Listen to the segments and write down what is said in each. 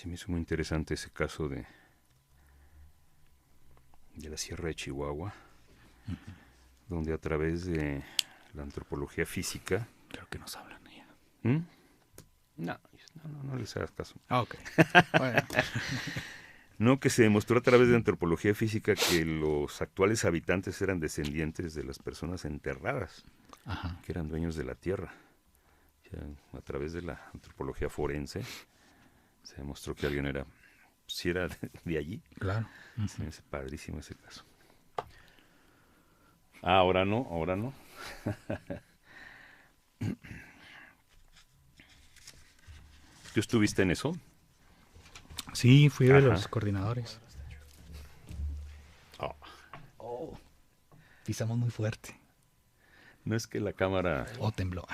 Se me hizo muy interesante ese caso de la Sierra de Chihuahua, donde a través de la antropología física... Creo que nos hablan ya. No les hagas caso. Ok. Bueno. No, que se demostró a través de antropología física que los actuales habitantes eran descendientes de las personas enterradas, Ajá. que eran dueños de la tierra. O sea, a través de la antropología forense se demostró que alguien era, si era de allí. Claro. Se me hace padrísimo ese caso. Ahora no. ¿Tú estuviste en eso? Sí, fui de Ajá. los coordinadores. Pisamos muy fuerte. No es que la cámara... O tembló.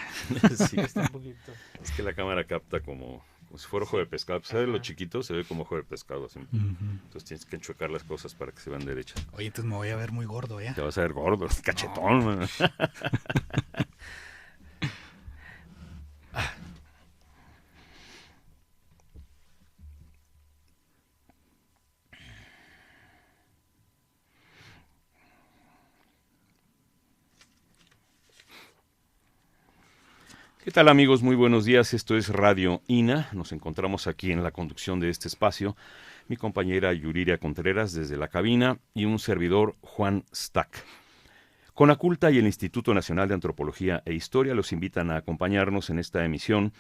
Sí, está un poquito. Es que la cámara capta como si fuera ojo de pescado. Pues, ¿sabes? Lo chiquito se ve como ojo de pescado. Así. Entonces tienes que enchuecar las cosas para que se vean derechas. Oye, entonces me voy a ver muy gordo, ¿ya? Te vas a ver gordo, cachetón. No. ¿Qué tal, amigos? Muy buenos días. Esto es Radio INA. Nos encontramos aquí en la conducción de este espacio. Mi compañera Yuriria Contreras desde la cabina y un servidor, Juan Stack. Conaculta y el Instituto Nacional de Antropología e Historia los invitan a acompañarnos en esta emisión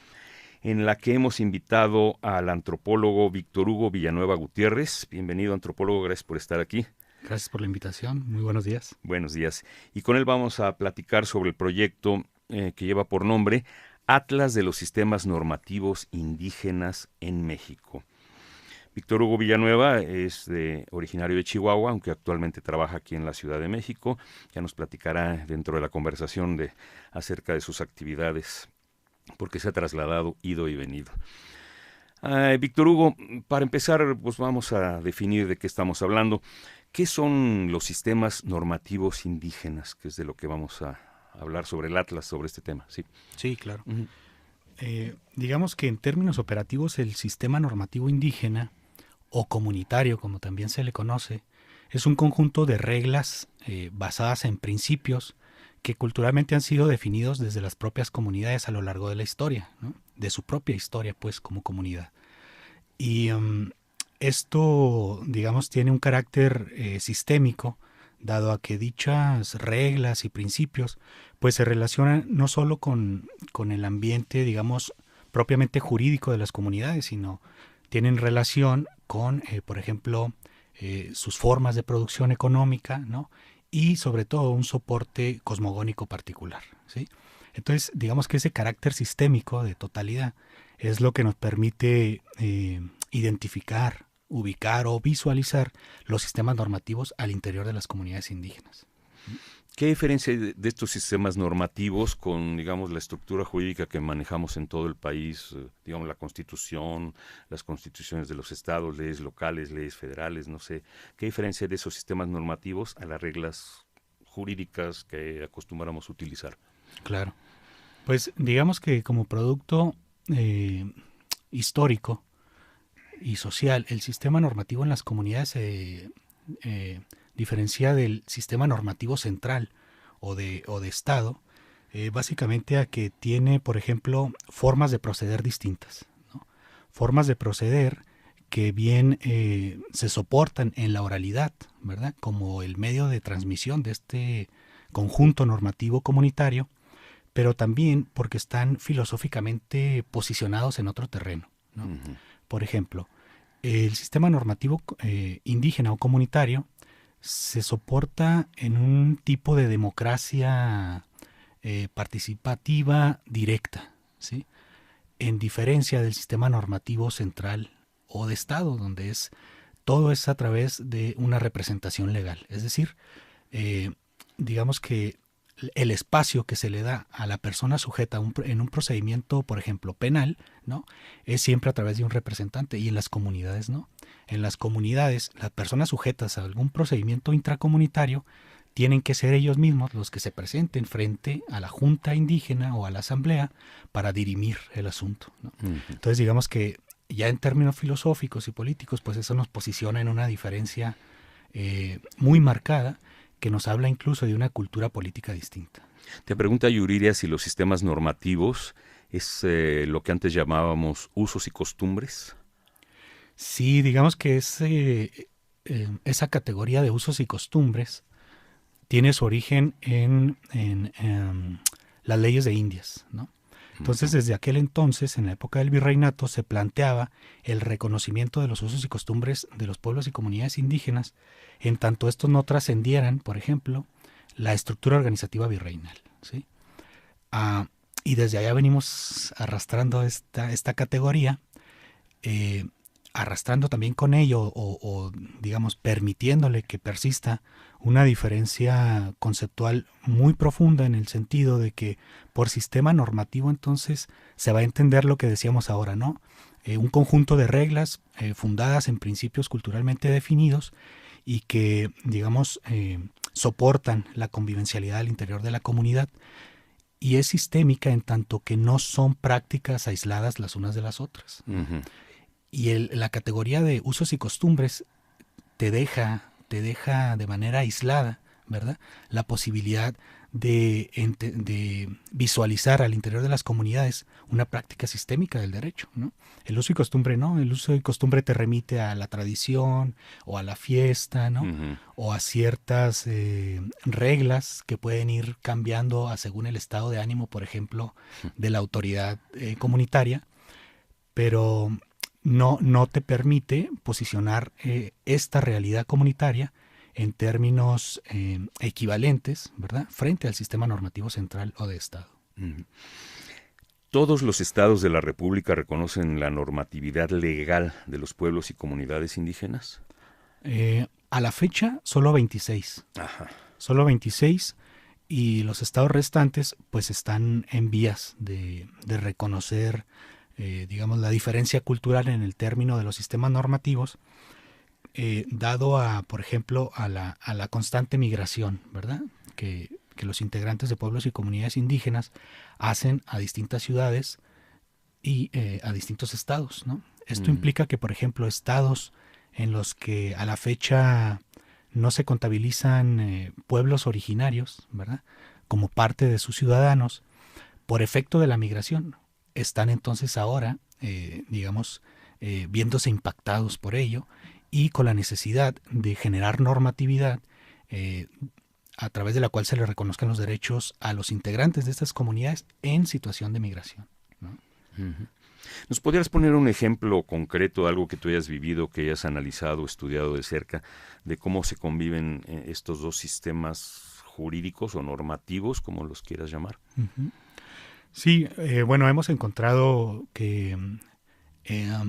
en la que hemos invitado al antropólogo Víctor Hugo Villanueva Gutiérrez. Bienvenido, antropólogo, gracias por estar aquí. Gracias por la invitación, muy buenos días. Buenos días. Y con él vamos a platicar sobre el proyecto que lleva por nombre Atlas de los Sistemas Normativos Indígenas en México. Víctor Hugo Villanueva es originario de Chihuahua, aunque actualmente trabaja aquí en la Ciudad de México. Ya nos platicará dentro de la conversación acerca de sus actividades, porque se ha trasladado, ido y venido. Víctor Hugo, para empezar, pues vamos a definir de qué estamos hablando. ¿Qué son los sistemas normativos indígenas? Que es de lo que vamos a hablar sobre el Atlas, sobre este tema. Sí, claro. Digamos que en términos operativos el sistema normativo indígena o comunitario, como también se le conoce, es un conjunto de reglas basadas en principios que culturalmente han sido definidos desde las propias comunidades a lo largo de la historia, ¿no? De su propia historia, pues, como comunidad. Y esto, digamos, tiene un carácter sistémico, dado a que dichas reglas y principios pues se relacionan no solo con el ambiente, digamos, propiamente jurídico de las comunidades, sino tienen relación con, por ejemplo, sus formas de producción económica, ¿no? Y sobre todo un soporte cosmogónico particular, ¿sí? Entonces, digamos que ese carácter sistémico de totalidad es lo que nos permite identificar, ubicar o visualizar los sistemas normativos al interior de las comunidades indígenas. ¿Qué diferencia hay de estos sistemas normativos con, digamos, la estructura jurídica que manejamos en todo el país? Digamos, la Constitución, las constituciones de los estados, leyes locales, leyes federales, no sé. ¿Qué diferencia hay de esos sistemas normativos a las reglas jurídicas que acostumbramos a utilizar? Claro. Pues digamos que como producto histórico y social, el sistema normativo en las comunidades se diferencia del sistema normativo central o de Estado, básicamente a que tiene, por ejemplo, formas de proceder distintas, ¿no? Formas de proceder que bien se soportan en la oralidad, ¿verdad? Como el medio de transmisión de este conjunto normativo comunitario, pero también porque están filosóficamente posicionados en otro terreno, ¿no? Uh-huh. Por ejemplo, el sistema normativo indígena o comunitario se soporta en un tipo de democracia participativa directa, ¿sí? En diferencia del sistema normativo central o de Estado, donde todo es a través de una representación legal. Es decir, digamos que el espacio que se le da a la persona sujeta en un procedimiento, por ejemplo, penal, ¿no? Es siempre a través de un representante, y en las comunidades no. En las comunidades, las personas sujetas a algún procedimiento intracomunitario tienen que ser ellos mismos los que se presenten frente a la junta indígena o a la asamblea para dirimir el asunto, ¿no? Uh-huh. Entonces, digamos que ya en términos filosóficos y políticos, pues eso nos posiciona en una diferencia muy marcada que nos habla incluso de una cultura política distinta. Te pregunta Yuriria si los sistemas normativos es lo que antes llamábamos usos y costumbres. Sí, digamos que esa categoría de usos y costumbres tiene su origen en las leyes de Indias, ¿no? Entonces, desde aquel entonces, en la época del virreinato, se planteaba el reconocimiento de los usos y costumbres de los pueblos y comunidades indígenas, en tanto estos no trascendieran, por ejemplo, la estructura organizativa virreinal, ¿sí? Y desde allá venimos arrastrando esta categoría, arrastrando también con ello o digamos permitiéndole que persista una diferencia conceptual muy profunda, en el sentido de que por sistema normativo entonces se va a entender lo que decíamos ahora, ¿no? Un conjunto de reglas fundadas en principios culturalmente definidos y que, digamos, soportan la convivencialidad al interior de la comunidad, y es sistémica en tanto que no son prácticas aisladas las unas de las otras. Uh-huh. Y la categoría de usos y costumbres te deja de manera aislada, ¿verdad?, la posibilidad de visualizar al interior de las comunidades una práctica sistémica del derecho, ¿no? El uso y costumbre no, el uso y costumbre te remite a la tradición o a la fiesta, ¿no? Uh-huh. O a ciertas reglas que pueden ir cambiando según el estado de ánimo, por ejemplo, de la autoridad comunitaria, pero no te permite posicionar esta realidad comunitaria en términos equivalentes, ¿verdad?, frente al sistema normativo central o de Estado. ¿Todos los estados de la República reconocen la normatividad legal de los pueblos y comunidades indígenas? A la fecha, solo 26. Ajá. Solo 26, y los estados restantes pues están en vías de reconocer digamos, la diferencia cultural en el término de los sistemas normativos, dado por ejemplo, a la constante migración, ¿verdad?, que los integrantes de pueblos y comunidades indígenas hacen a distintas ciudades y a distintos estados, ¿no? Esto implica que, por ejemplo, estados en los que a la fecha no se contabilizan pueblos originarios, ¿verdad?, como parte de sus ciudadanos, por efecto de la migración, están entonces ahora, digamos, viéndose impactados por ello, y con la necesidad de generar normatividad a través de la cual se le reconozcan los derechos a los integrantes de estas comunidades en situación de migración, ¿no? Uh-huh. ¿Nos podrías poner un ejemplo concreto de algo que tú hayas vivido, que hayas analizado, estudiado de cerca, de cómo se conviven estos dos sistemas jurídicos o normativos, como los quieras llamar? Uh-huh. Sí, bueno, hemos encontrado que,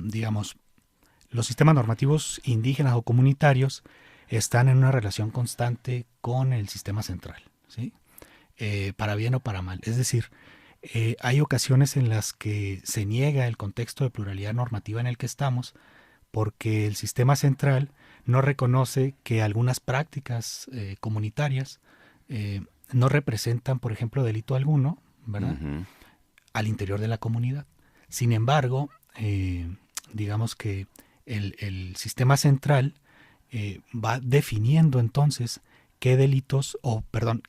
digamos, los sistemas normativos indígenas o comunitarios están en una relación constante con el sistema central, ¿sí? Para bien o para mal. Es decir, hay ocasiones en las que se niega el contexto de pluralidad normativa en el que estamos, porque el sistema central no reconoce que algunas prácticas comunitarias no representan, por ejemplo, delito alguno, ¿verdad?, uh-huh, al interior de la comunidad. Sin embargo, digamos que el sistema central va definiendo entonces qué delitos,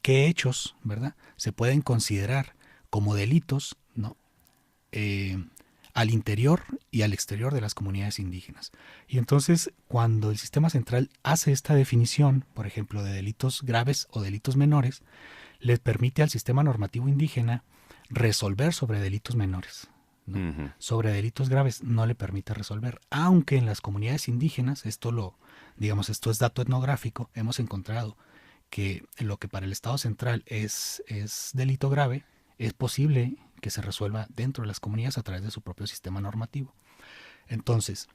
qué hechos, ¿verdad?, se pueden considerar como delitos, ¿no?, al interior y al exterior de las comunidades indígenas. Y entonces, cuando el sistema central hace esta definición, por ejemplo, de delitos graves o delitos menores, les permite al sistema normativo indígena resolver sobre delitos menores, ¿no? Uh-huh. Sobre delitos graves no le permite resolver, aunque en las comunidades indígenas, esto es dato etnográfico, hemos encontrado que lo que para el Estado central es delito grave, es posible que se resuelva dentro de las comunidades a través de su propio sistema normativo. Entonces,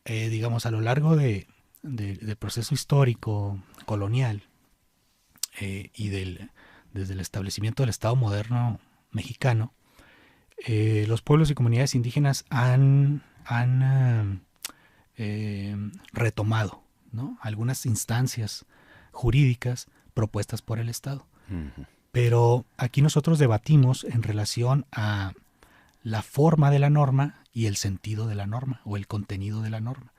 digamos, a lo largo del proceso histórico colonial y desde el establecimiento del Estado moderno mexicano, los pueblos y comunidades indígenas han retomado, ¿no?, algunas instancias jurídicas propuestas por el Estado. Uh-huh. Pero aquí nosotros debatimos en relación a la forma de la norma y el sentido de la norma o el contenido de la norma.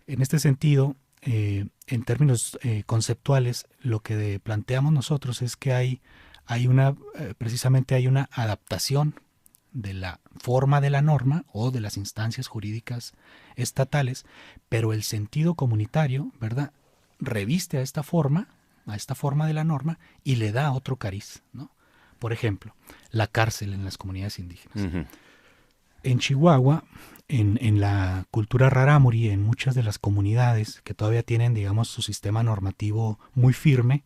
En este sentido, en términos conceptuales, lo que planteamos nosotros es que precisamente hay una adaptación de la forma de la norma o de las instancias jurídicas estatales, pero el sentido comunitario, ¿verdad?, reviste a esta forma de la norma y le da otro cariz, ¿no? Por ejemplo, la cárcel en las comunidades indígenas. Ujú. En Chihuahua, en la cultura rarámuri, en muchas de las comunidades que todavía tienen, digamos, su sistema normativo muy firme,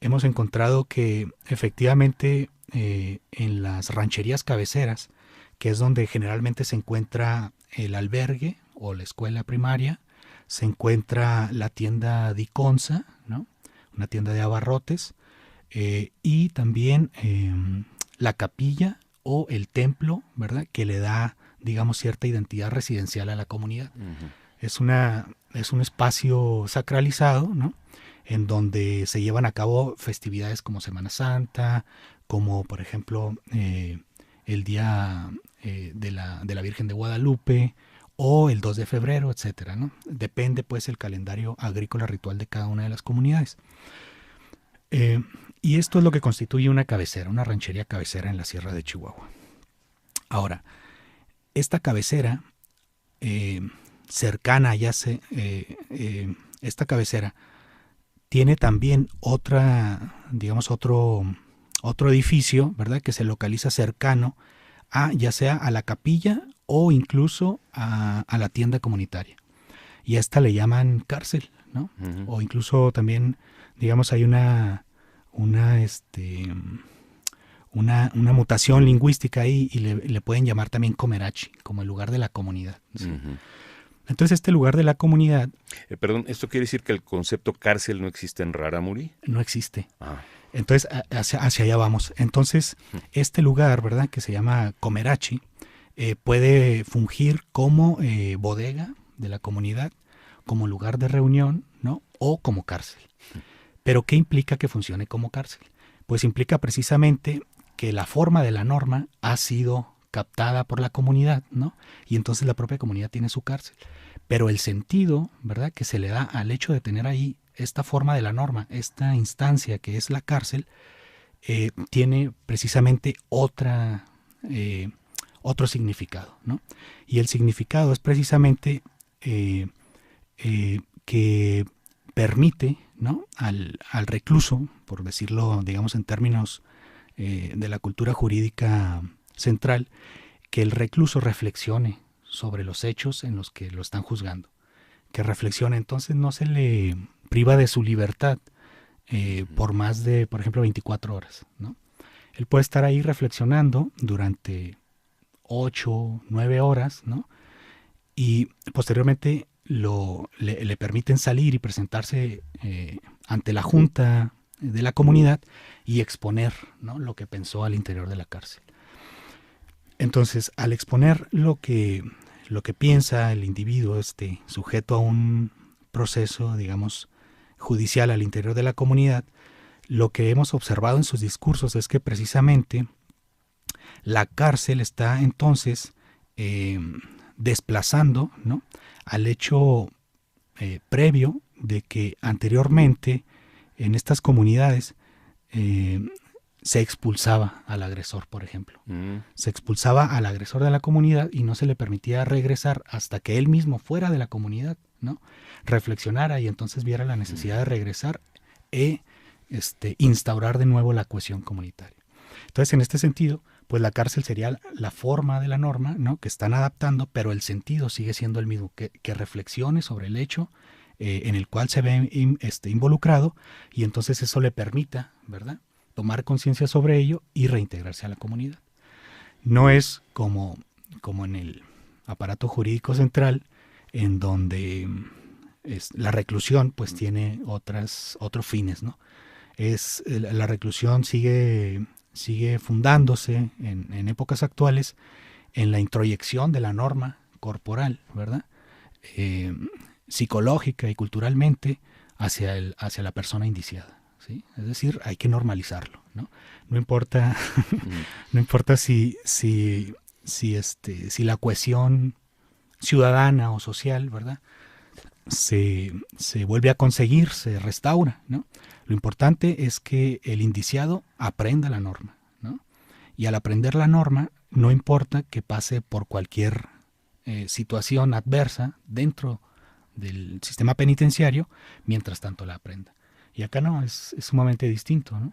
hemos encontrado que efectivamente en las rancherías cabeceras, que es donde generalmente se encuentra el albergue o la escuela primaria, se encuentra la tienda Diconsa, ¿no?, una tienda de abarrotes, y también la capilla o el templo, ¿verdad?, que le da, digamos, cierta identidad residencial a la comunidad. Ujú. Es un espacio sacralizado, ¿no?, en donde se llevan a cabo festividades como Semana Santa, como por ejemplo el Día de la Virgen de Guadalupe o el 2 de febrero, etcétera, ¿no? Depende pues el calendario agrícola ritual de cada una de las comunidades. Y esto es lo que constituye una cabecera, una ranchería cabecera en la Sierra de Chihuahua. Ahora, esta cabecera cercana, esta cabecera tiene también otro edificio, ¿verdad?, que se localiza cercano ya sea a la capilla o incluso a la tienda comunitaria. Y a esta le llaman cárcel, ¿no? Ujú. O incluso también, digamos, hay una mutación lingüística ahí y le pueden llamar también comerachi, como el lugar de la comunidad, ¿sí? Ujú. Entonces este lugar de la comunidad Perdón, ¿esto quiere decir que el concepto cárcel no existe en Rarámuri? no existe. Ah. Entonces hacia allá vamos. Entonces este lugar, ¿verdad?, que se llama comerachi, puede fungir como bodega de la comunidad, como lugar de reunión, ¿no?, o como cárcel. ¿Pero qué implica que funcione como cárcel? Pues implica precisamente que la forma de la norma ha sido captada por la comunidad, ¿no? Y entonces la propia comunidad tiene su cárcel. Pero el sentido, ¿verdad?, que se le da al hecho de tener ahí esta forma de la norma, esta instancia que es la cárcel, tiene precisamente otro significado, ¿no? Y el significado es precisamente que permite, ¿no?, al recluso, por decirlo, digamos, en términos de la cultura jurídica central, que el recluso reflexione sobre los hechos en los que lo están juzgando, que reflexione. Entonces no se le priva de su libertad por más de, por ejemplo, 24 horas, ¿no? Él puede estar ahí reflexionando durante 8, 9 horas, ¿no? Y posteriormente le permiten salir y presentarse ante la junta de la comunidad y exponer, ¿no?, lo que pensó al interior de la cárcel. Entonces, al exponer lo que piensa el individuo, sujeto a un proceso, digamos, judicial al interior de la comunidad, lo que hemos observado en sus discursos es que precisamente la cárcel está entonces desplazando, ¿no?, al hecho previo de que anteriormente en estas comunidades se expulsaba al agresor, por ejemplo. Se expulsaba al agresor de la comunidad y no se le permitía regresar hasta que él mismo fuera de la comunidad, ¿no?, reflexionara y entonces viera la necesidad de regresar e instaurar de nuevo la cohesión comunitaria. Entonces, en este sentido, pues la cárcel sería la forma de la norma, ¿no?, que están adaptando, pero el sentido sigue siendo el mismo, que reflexione sobre el hecho en el cual se ve involucrado y entonces eso le permita, ¿verdad?, tomar conciencia sobre ello y reintegrarse a la comunidad. No es como en el aparato jurídico central, en donde la reclusión pues tiene otros fines, ¿no? La reclusión sigue fundándose en épocas actuales en la introyección de la norma corporal, ¿verdad?, psicológica y culturalmente hacia la persona indiciada, ¿sí? Es decir, hay que normalizarlo, ¿no? No importa, no importa si si la cohesión ciudadana o social, ¿verdad? Se vuelve a conseguir, se restaura, ¿no? Lo importante es que el indiciado aprenda la norma, ¿no? Y al aprender la norma, no importa que pase por cualquier situación adversa dentro del sistema penitenciario, mientras tanto la aprenda. Y acá no, es sumamente distinto, ¿no?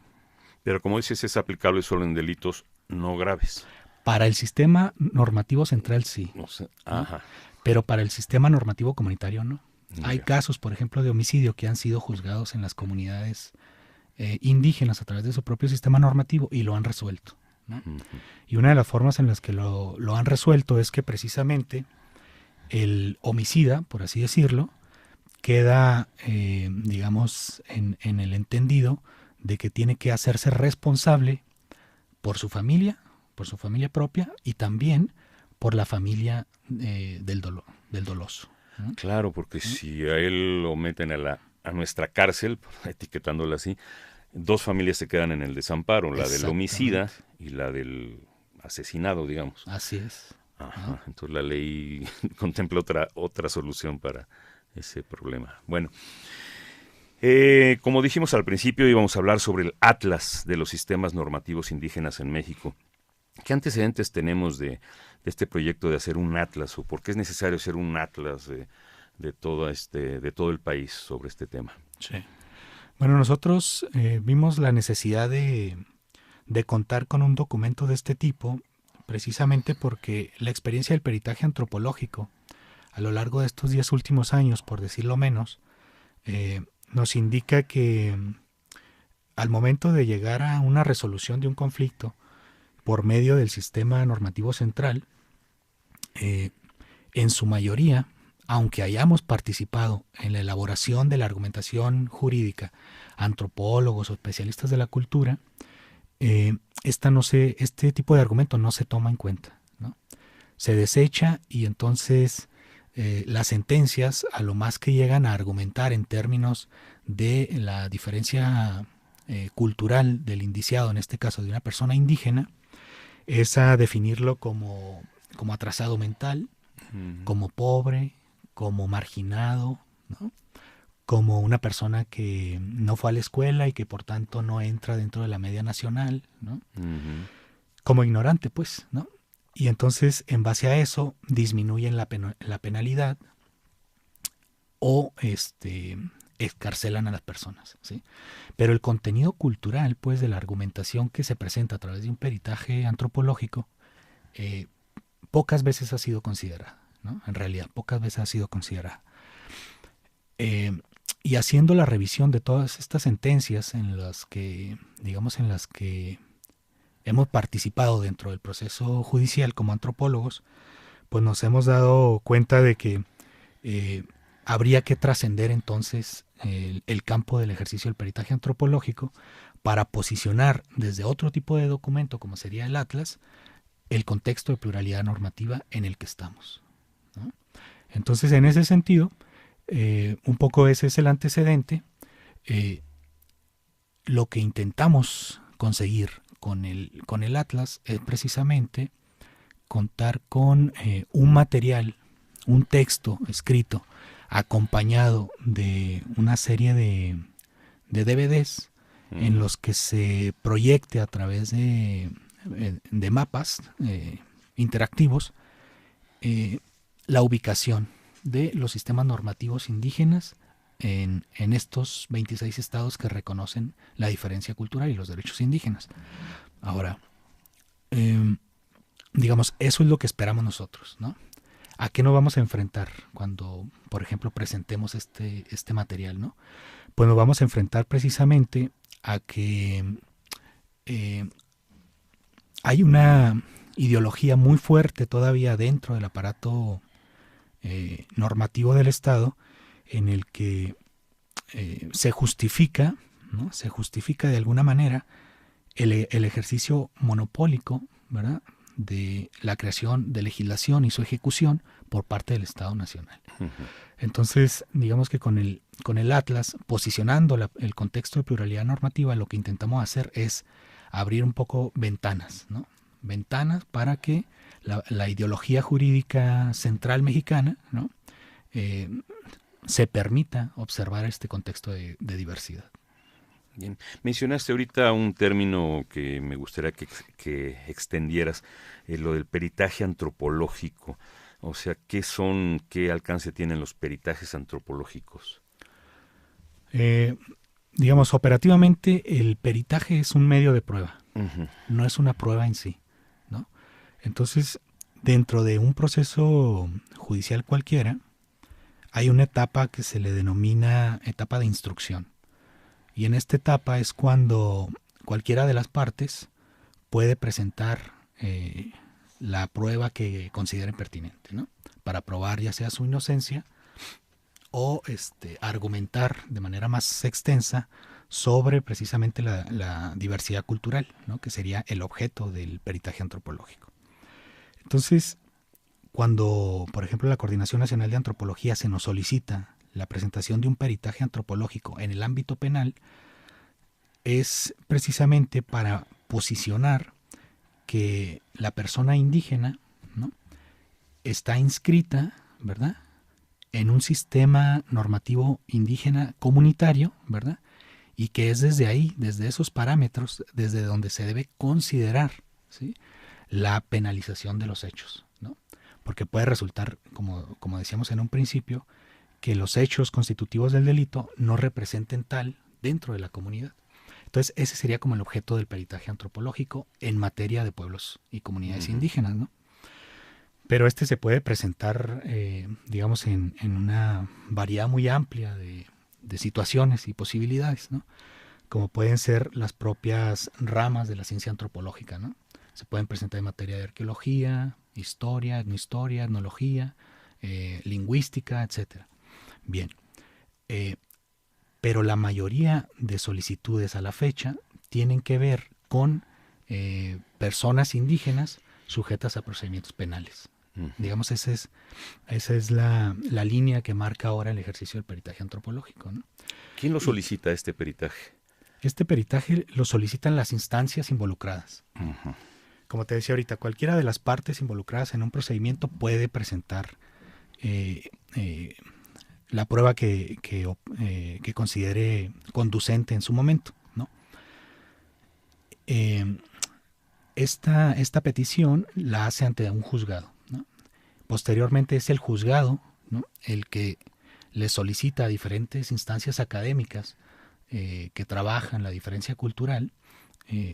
Pero como dices, es aplicable solo en delitos no graves. Para el sistema normativo central sí, No sé. ¿no? Ajá. Pero para el sistema normativo comunitario no. Hay Ya. casos, por ejemplo, de homicidio que han sido juzgados en las comunidades indígenas a través de su propio sistema normativo y lo han resuelto, ¿no? Ujú. Y una de las formas en las que lo han resuelto es que precisamente el homicida, por así decirlo, queda, digamos, en el entendido de que tiene que hacerse responsable por su familia propia y también por la familia del doloso, ¿no? Claro, porque si a él lo meten a nuestra cárcel, etiquetándola así, dos familias se quedan en el desamparo, la del homicida Exactamente. y la del asesinado, digamos. Así es, ¿no? Ajá, entonces la ley contempla otra solución para ese problema. Bueno, como dijimos al principio, íbamos a hablar sobre el Atlas de los sistemas normativos indígenas en México. ¿Qué antecedentes tenemos de este proyecto de hacer un atlas o por qué es necesario hacer un atlas de todo el país sobre este tema? Sí. Bueno, nosotros vimos la necesidad de contar con un documento de este tipo precisamente porque la experiencia del peritaje antropológico a lo largo de estos 10 últimos años, por decirlo menos, nos indica que al momento de llegar a una resolución de un conflicto por medio del sistema normativo central, en su mayoría, aunque hayamos participado en la elaboración de la argumentación jurídica, antropólogos o especialistas de la cultura, este tipo de argumento no se toma en cuenta, ¿no? Se desecha y entonces las sentencias, a lo más que llegan a argumentar en términos de la diferencia cultural del indiciado, en este caso de una persona indígena, es a definirlo como atrasado mental, como pobre, como marginado, ¿no? Como una persona que no fue a la escuela y que por tanto no entra dentro de la media nacional, ¿no? Uh-huh. Como ignorante, pues, ¿no? Y entonces, en base a eso, disminuyen la penalidad o escarcelan a las personas, ¿sí? Pero el contenido cultural, pues, de la argumentación que se presenta a través de un peritaje antropológico, pocas veces ha sido considerada, ¿no? En realidad, pocas veces ha sido considerada. Y haciendo la revisión de todas estas sentencias en las que, digamos, en las que hemos participado dentro del proceso judicial como antropólogos, pues nos hemos dado cuenta de que habría que trascender entonces el campo del ejercicio del peritaje antropológico para posicionar desde otro tipo de documento, como sería el Atlas, el contexto de pluralidad normativa en el que estamos, ¿no? Entonces, en ese sentido, un poco ese es el antecedente. Lo que intentamos conseguir con el Atlas es precisamente contar con un material, un texto escrito acompañado de una serie de DVDs en los que se proyecte a través de mapas interactivos la ubicación de los sistemas normativos indígenas en estos 26 estados que reconocen la diferencia cultural y los derechos indígenas. Ahora, digamos, eso es lo que esperamos nosotros, ¿no? ¿A qué nos vamos a enfrentar cuando, por ejemplo, presentemos este material, ¿no? Pues nos vamos a enfrentar precisamente a que hay una ideología muy fuerte todavía dentro del aparato normativo del Estado en el que se justifica, ¿no? Se justifica de alguna manera el ejercicio monopólico, ¿verdad?, de la creación de legislación y su ejecución por parte del Estado Nacional. Uh-huh. Entonces, digamos que con el Atlas, posicionando el contexto de pluralidad normativa, lo que intentamos hacer es abrir un poco ventanas, ¿no? ventanas para que la ideología jurídica central mexicana, ¿no? Se permita observar este contexto de diversidad. Bien. Mencionaste ahorita un término que me gustaría que extendieras, lo del peritaje antropológico. O sea, qué alcance tienen los peritajes antropológicos? Digamos, operativamente el peritaje es un medio de prueba, no es una prueba en sí, ¿no? Entonces, dentro de un proceso judicial cualquiera, hay una etapa que se le denomina etapa de instrucción. Y en esta etapa es cuando cualquiera de las partes puede presentar la prueba que considere pertinente, ¿no? Para probar ya sea su inocencia o argumentar de manera más extensa sobre precisamente la diversidad cultural, ¿no? Que sería el objeto del peritaje antropológico. Entonces, cuando, por ejemplo, la Coordinación Nacional de Antropología se nos solicita la presentación de un peritaje antropológico en el ámbito penal, es precisamente para posicionar que la persona indígena, ¿no? Está inscrita, ¿verdad?, en un sistema normativo indígena comunitario, ¿verdad?, y que es desde ahí, desde esos parámetros, desde donde se debe considerar, ¿sí?, la penalización de los hechos, ¿no? Porque puede resultar, como decíamos en un principio, que los hechos constitutivos del delito no representen tal dentro de la comunidad. Entonces, ese sería como el objeto del peritaje antropológico en materia de pueblos y comunidades indígenas, ¿no? Pero se puede presentar, digamos, en una variedad muy amplia de situaciones y posibilidades, ¿no? Como pueden ser las propias ramas de la ciencia antropológica, ¿no? Se pueden presentar en materia de arqueología, historia, etnohistoria, etnología, lingüística, etcétera. Bien, pero la mayoría de solicitudes a la fecha tienen que ver con personas indígenas sujetas a procedimientos penales. Digamos, esa es la línea que marca ahora el ejercicio del peritaje antropológico, ¿no? ¿Quién lo solicita, este peritaje? Este peritaje lo solicitan las instancias involucradas. Como te decía ahorita, cualquiera de las partes involucradas en un procedimiento puede presentar la prueba que considere conducente en su momento, ¿no? Esta petición la hace ante un juzgado, ¿no? Posteriormente es el juzgado, ¿no?, el que le solicita a diferentes instancias académicas que trabajan la diferencia cultural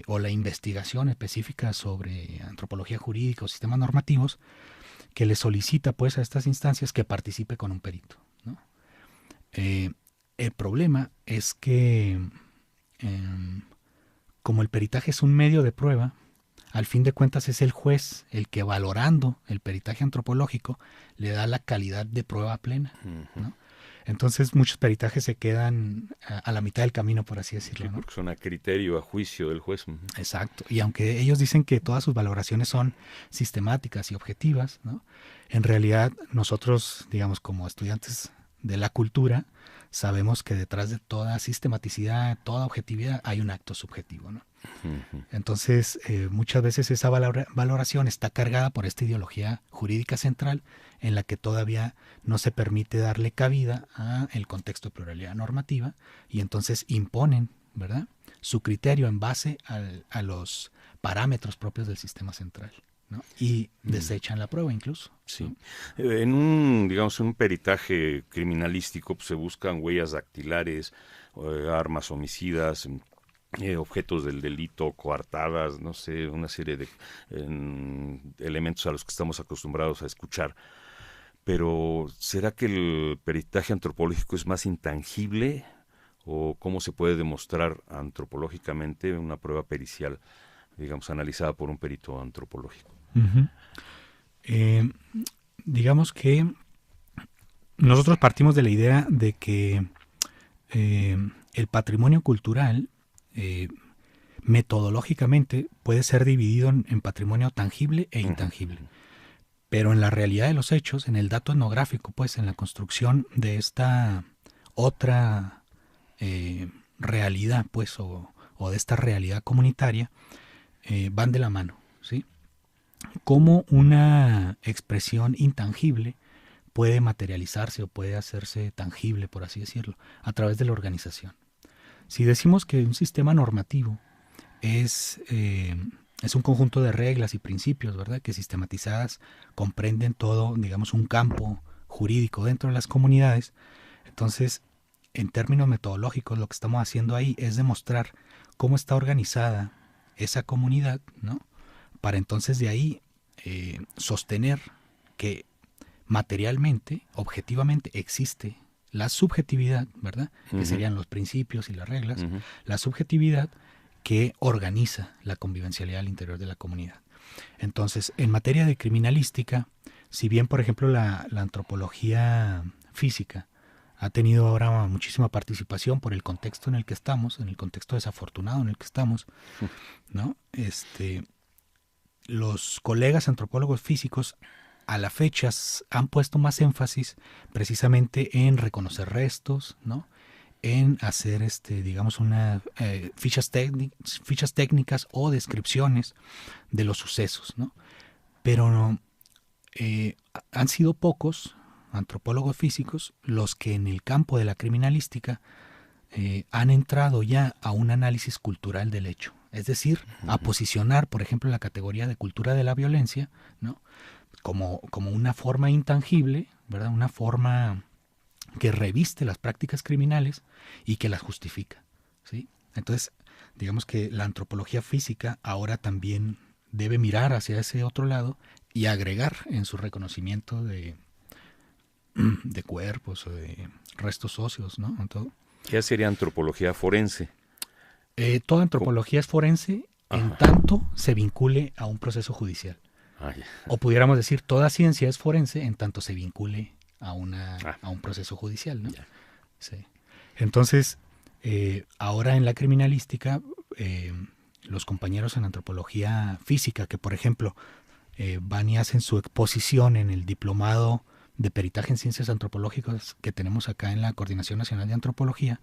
o la investigación específica sobre antropología jurídica o sistemas normativos, que le solicita pues a estas instancias que participe con un perito, ¿no? El problema es que como el peritaje es un medio de prueba, al fin de cuentas es el juez el que, valorando el peritaje antropológico, le da la calidad de prueba plena, ¿no? Entonces muchos peritajes se quedan a la mitad del camino, por así decirlo, Sí, ¿no? porque son a criterio, a juicio del juez. Exacto. Y aunque ellos dicen que todas sus valoraciones son sistemáticas y objetivas, ¿no?, en realidad nosotros, digamos, como estudiantes de la cultura, sabemos que detrás de toda sistematicidad, toda objetividad, hay un acto subjetivo, ¿no? Entonces, muchas veces esa valoración está cargada por esta ideología jurídica central en la que todavía no se permite darle cabida a el contexto de pluralidad normativa, y entonces imponen, ¿verdad?, su criterio en base a los parámetros propios del sistema central, ¿no? Y desechan la prueba incluso. Sí. En un peritaje criminalístico, pues, se buscan huellas dactilares, armas homicidas, objetos del delito, coartadas, no sé, una serie de elementos a los que estamos acostumbrados a escuchar. Pero, ¿será que el peritaje antropológico es más intangible? ¿O cómo se puede demostrar antropológicamente una prueba pericial, digamos, analizada por un perito antropológico? Digamos que nosotros partimos de la idea de que el patrimonio cultural metodológicamente puede ser dividido en patrimonio tangible e intangible. Pero en la realidad de los hechos, en el dato etnográfico, pues en la construcción de esta otra realidad, pues, o de esta realidad comunitaria, van de la mano, ¿sí? cómo una expresión intangible puede materializarse o puede hacerse tangible, por así decirlo, a través de la organización. Si decimos que un sistema normativo es un conjunto de reglas y principios, ¿verdad?, que sistematizadas comprenden todo, digamos, un campo jurídico dentro de las comunidades, entonces, en términos metodológicos, lo que estamos haciendo ahí es demostrar cómo está organizada esa comunidad, ¿no?, para entonces de ahí sostener que materialmente, objetivamente, existe la subjetividad, ¿verdad?, que serían los principios y las reglas, la subjetividad que organiza la convivencialidad al interior de la comunidad. Entonces, en materia de criminalística, si bien, por ejemplo, la antropología física ha tenido ahora muchísima participación por el contexto en el que estamos, en el contexto desafortunado en el que estamos, ¿no? Los colegas antropólogos físicos a la fecha han puesto más énfasis precisamente en reconocer restos, ¿no?, en hacer, digamos, fichas técnicas o descripciones de los sucesos, ¿no? Pero han sido pocos antropólogos físicos los que en el campo de la criminalística han entrado ya a un análisis cultural del hecho. Es decir, a posicionar, por ejemplo, la categoría de cultura de la violencia, ¿no?, como una forma intangible, ¿verdad?, una forma que reviste las prácticas criminales y que las justifica, ¿sí? Entonces, digamos que la antropología física ahora también debe mirar hacia ese otro lado y agregar en su reconocimiento de cuerpos o de restos óseos, ¿no?, en todo. ¿Qué sería antropología forense? Toda antropología es forense en tanto se vincule a un proceso judicial. O pudiéramos decir, toda ciencia es forense en tanto se vincule a un proceso judicial, ¿no? Sí. Entonces, ahora en la criminalística, los compañeros en antropología física, que por ejemplo van y hacen su exposición en el diplomado de peritaje en ciencias antropológicas que tenemos acá en la Coordinación Nacional de Antropología,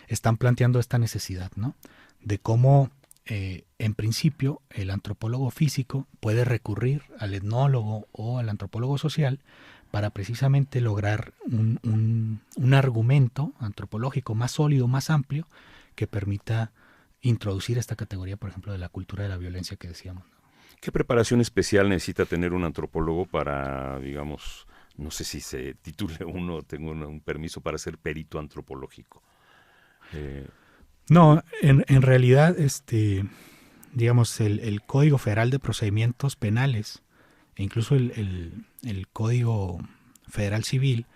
están planteando esta necesidad, ¿no?, de cómo en principio el antropólogo físico puede recurrir al etnólogo o al antropólogo social para precisamente lograr un argumento antropológico más sólido, más amplio, que permita introducir esta categoría, por ejemplo, de la cultura de la violencia que decíamos, ¿no? ¿Qué preparación especial necesita tener un antropólogo para, digamos, no sé si se titule uno, tengo un permiso para ser perito antropológico? No, en realidad, digamos, el Código Federal de Procedimientos Penales e incluso el Código Federal Civil,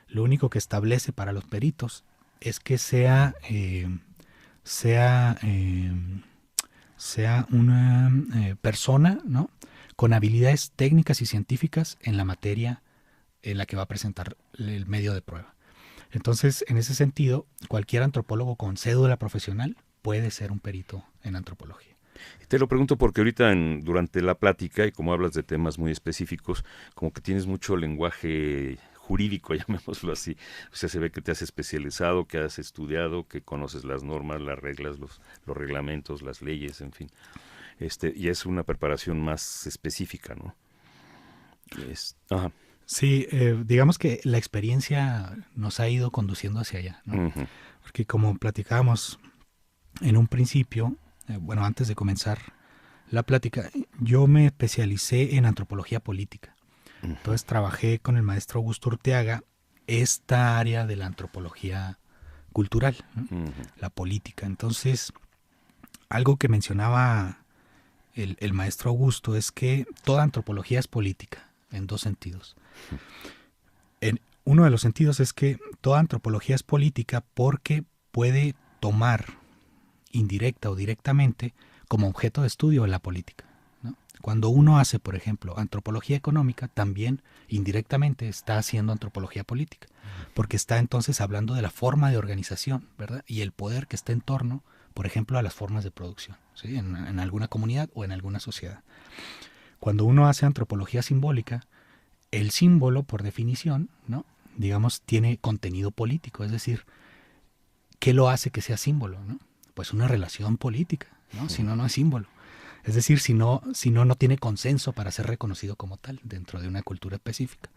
lo único que establece para los peritos es que sea una persona, ¿no?, con habilidades técnicas y científicas en la materia en la que va a presentar el medio de prueba. Entonces, en ese sentido, cualquier antropólogo con cédula profesional puede ser un perito en antropología. Te lo pregunto porque ahorita durante la plática, y como hablas de temas muy específicos, como que tienes mucho lenguaje jurídico, llamémoslo así. O sea, se ve que te has especializado, que has estudiado, que conoces las normas, las reglas, los reglamentos, las leyes, en fin. Y es una preparación más específica, ¿no? Sí, digamos que la experiencia nos ha ido conduciendo hacia allá, ¿no? Porque como platicábamos en un principio, bueno, antes de comenzar la plática, yo me especialicé en antropología política. Entonces trabajé con el maestro Augusto Urteaga esta área de la antropología cultural, ¿no?, la política. Entonces, algo que mencionaba el maestro Augusto es que toda antropología es política, en dos sentidos. Uno de los sentidos es que toda antropología es política porque puede tomar indirecta o directamente como objeto de estudio la política, ¿no? Cuando uno hace, por ejemplo, antropología económica, también indirectamente está haciendo antropología política, porque está entonces hablando de la forma de organización, ¿verdad?, y el poder que está en torno, por ejemplo, a las formas de producción, ¿sí?, en alguna comunidad o en alguna sociedad. Cuando uno hace antropología simbólica, el símbolo, por definición, ¿no?, digamos, tiene contenido político, es decir, ¿qué lo hace que sea símbolo, ¿no? Pues una relación política, ¿no? Si no, no es símbolo. Es decir, si no tiene consenso para ser reconocido como tal dentro de una cultura específica.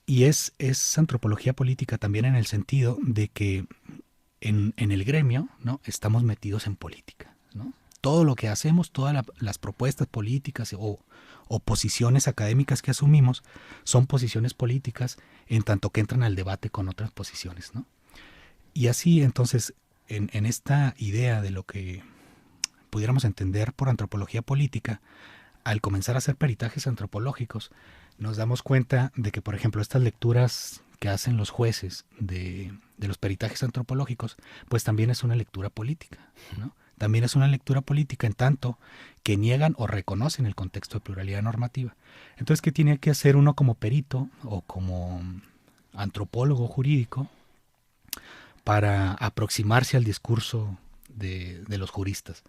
Y es antropología política también en el sentido de que en el gremio, ¿no?, estamos metidos en política, ¿no? Todo lo que hacemos, todas las propuestas políticas o posiciones académicas que asumimos son posiciones políticas en tanto que entran al debate con otras posiciones, ¿no? Y así, entonces, en esta idea de lo que pudiéramos entender por antropología política, al comenzar a hacer peritajes antropológicos, nos damos cuenta de que, por ejemplo, estas lecturas que hacen los jueces de los peritajes antropológicos, pues también es una lectura política, ¿no? También es una lectura política en tanto que niegan o reconocen el contexto de pluralidad normativa. Entonces, ¿qué tiene que hacer uno como perito o como antropólogo jurídico para aproximarse al discurso de los juristas?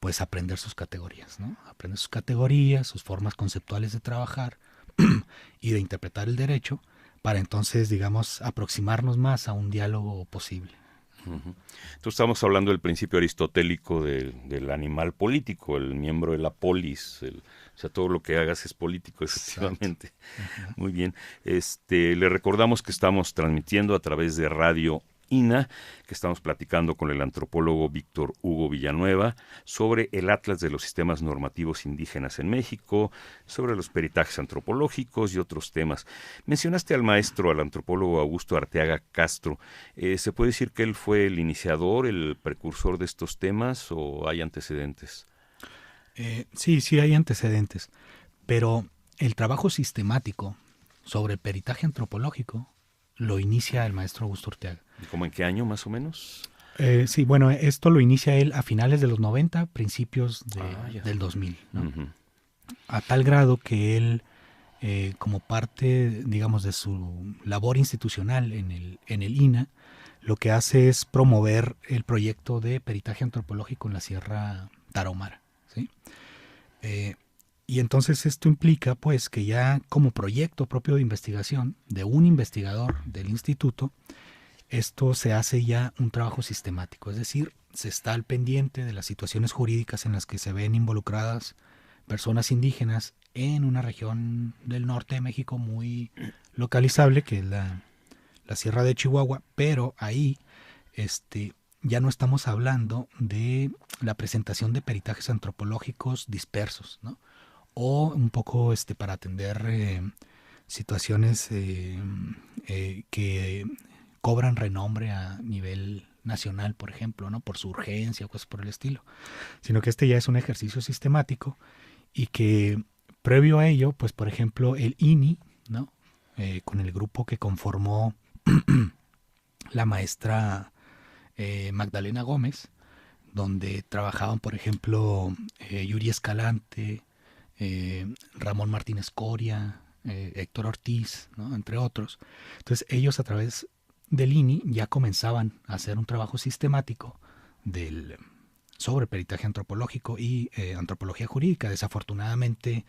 Pues aprender sus categorías, ¿no? Aprender sus categorías, sus formas conceptuales de trabajar y de interpretar el derecho para entonces, digamos, aproximarnos más a un diálogo posible. Uh-huh. Entonces estamos hablando del principio aristotélico del animal político, el miembro de la polis, o sea, todo lo que hagas es político, efectivamente. Uh-huh. Muy bien. Le recordamos que estamos transmitiendo a través de Radio INA, que estamos platicando con el antropólogo Víctor Hugo Villanueva sobre el Atlas de los Sistemas Normativos Indígenas en México, sobre los peritajes antropológicos y otros temas. Mencionaste al maestro, al antropólogo Augusto Arteaga Castro. ¿Se puede decir que él fue el iniciador, el precursor de estos temas o hay antecedentes? Sí hay antecedentes, pero el trabajo sistemático sobre el peritaje antropológico lo inicia el maestro Augusto Arteaga. ¿Y cómo en qué año más o menos? Sí, bueno, esto lo inicia él a finales de los 90, principios del 2000, ¿no? Uh-huh. A tal grado que él, como parte, digamos, de su labor institucional en el INA, lo que hace es promover el proyecto de peritaje antropológico en la Sierra Tarahumara, ¿sí? Y entonces esto implica, pues, que ya como proyecto propio de investigación de un investigador del instituto, esto se hace ya un trabajo sistemático, es decir, se está al pendiente de las situaciones jurídicas en las que se ven involucradas personas indígenas en una región del norte de México muy localizable, que es la Sierra de Chihuahua, pero ahí ya no estamos hablando de la presentación de peritajes antropológicos dispersos, ¿no? O un poco para atender situaciones que cobran renombre a nivel nacional, por ejemplo, ¿no?, por su urgencia o cosas por el estilo, sino que ya es un ejercicio sistemático y que previo a ello, pues por ejemplo el INI, ¿no?, con el grupo que conformó la maestra Magdalena Gómez, donde trabajaban por ejemplo Yuri Escalante, Ramón Martínez Coria, Héctor Ortiz, ¿no?, entre otros. Entonces ellos a través del INI ya comenzaban a hacer un trabajo sistemático sobre peritaje antropológico y antropología jurídica. Desafortunadamente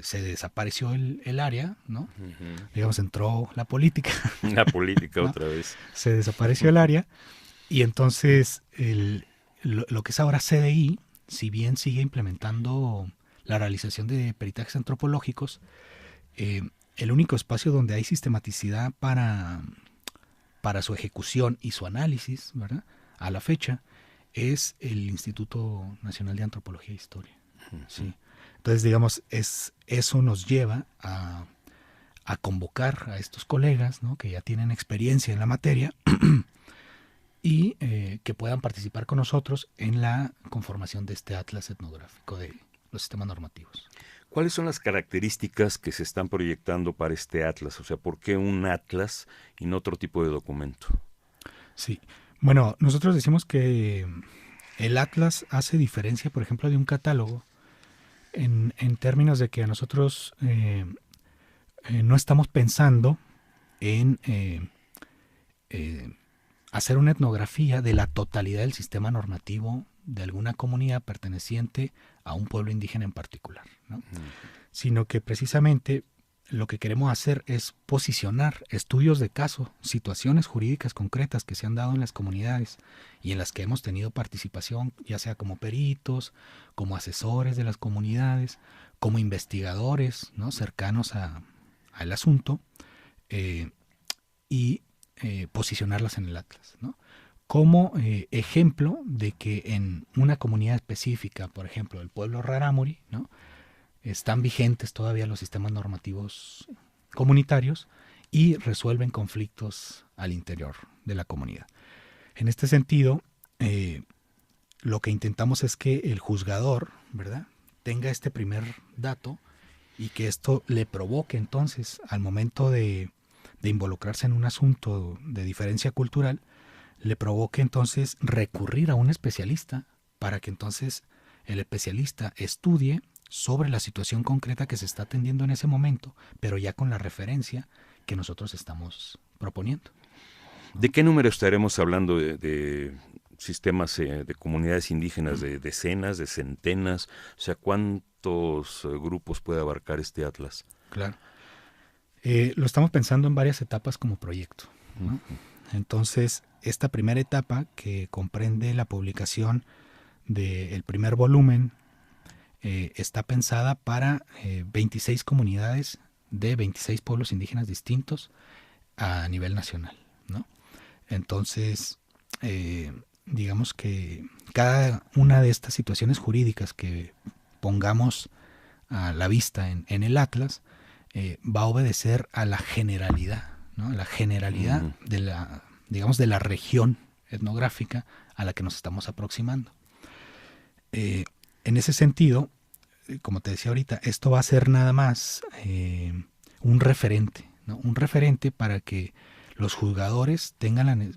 se desapareció el área, ¿no? Uh-huh. Digamos, entró la política. La política, ¿no?, otra vez. Se desapareció el área y entonces lo que es ahora CDI, si bien sigue implementando la realización de peritajes antropológicos, el único espacio donde hay sistematicidad para su ejecución y su análisis, ¿verdad?, a la fecha, es el Instituto Nacional de Antropología e Historia. Uh-huh. Sí. Entonces, digamos, eso nos lleva a convocar a estos colegas, ¿no?, que ya tienen experiencia en la materia y que puedan participar con nosotros en la conformación de este atlas etnográfico de los sistemas normativos. ¿Cuáles son las características que se están proyectando para este atlas? O sea, ¿por qué un atlas y no otro tipo de documento? Sí, bueno, nosotros decimos que el atlas hace diferencia, por ejemplo, de un catálogo en términos de que a nosotros no estamos pensando en hacer una etnografía de la totalidad del sistema normativo de alguna comunidad perteneciente a un pueblo indígena en particular, ¿no? Sino que precisamente lo que queremos hacer es posicionar estudios de caso, situaciones jurídicas concretas que se han dado en las comunidades y en las que hemos tenido participación, ya sea como peritos, como asesores de las comunidades, como investigadores, ¿no?, cercanos al asunto, y posicionarlas en el Atlas, ¿no?, como ejemplo de que en una comunidad específica, por ejemplo, el pueblo rarámuri, ¿no?, están vigentes todavía los sistemas normativos comunitarios y resuelven conflictos al interior de la comunidad. En este sentido, lo que intentamos es que el juzgador, ¿verdad?, tenga este primer dato y que esto le provoque entonces, al momento de involucrarse en un asunto de diferencia cultural, le provoque entonces recurrir a un especialista para que entonces el especialista estudie sobre la situación concreta que se está atendiendo en ese momento, pero ya con la referencia que nosotros estamos proponiendo. ¿De qué número estaremos hablando de sistemas de comunidades indígenas? ¿De decenas, de centenas? O sea, ¿cuántos grupos puede abarcar este atlas? Claro. Lo estamos pensando en varias etapas como proyecto, ¿no? Entonces, esta primera etapa, que comprende la publicación del primer volumen, está pensada para 26 comunidades de 26 pueblos indígenas distintos a nivel nacional, ¿no? Entonces, digamos que cada una de estas situaciones jurídicas que pongamos a la vista en el Atlas va a obedecer a la generalidad, ¿no?, a la generalidad de la, digamos, de la región etnográfica a la que nos estamos aproximando. En ese sentido, como te decía ahorita, esto va a ser nada más un referente, ¿no?, un referente para que los juzgadores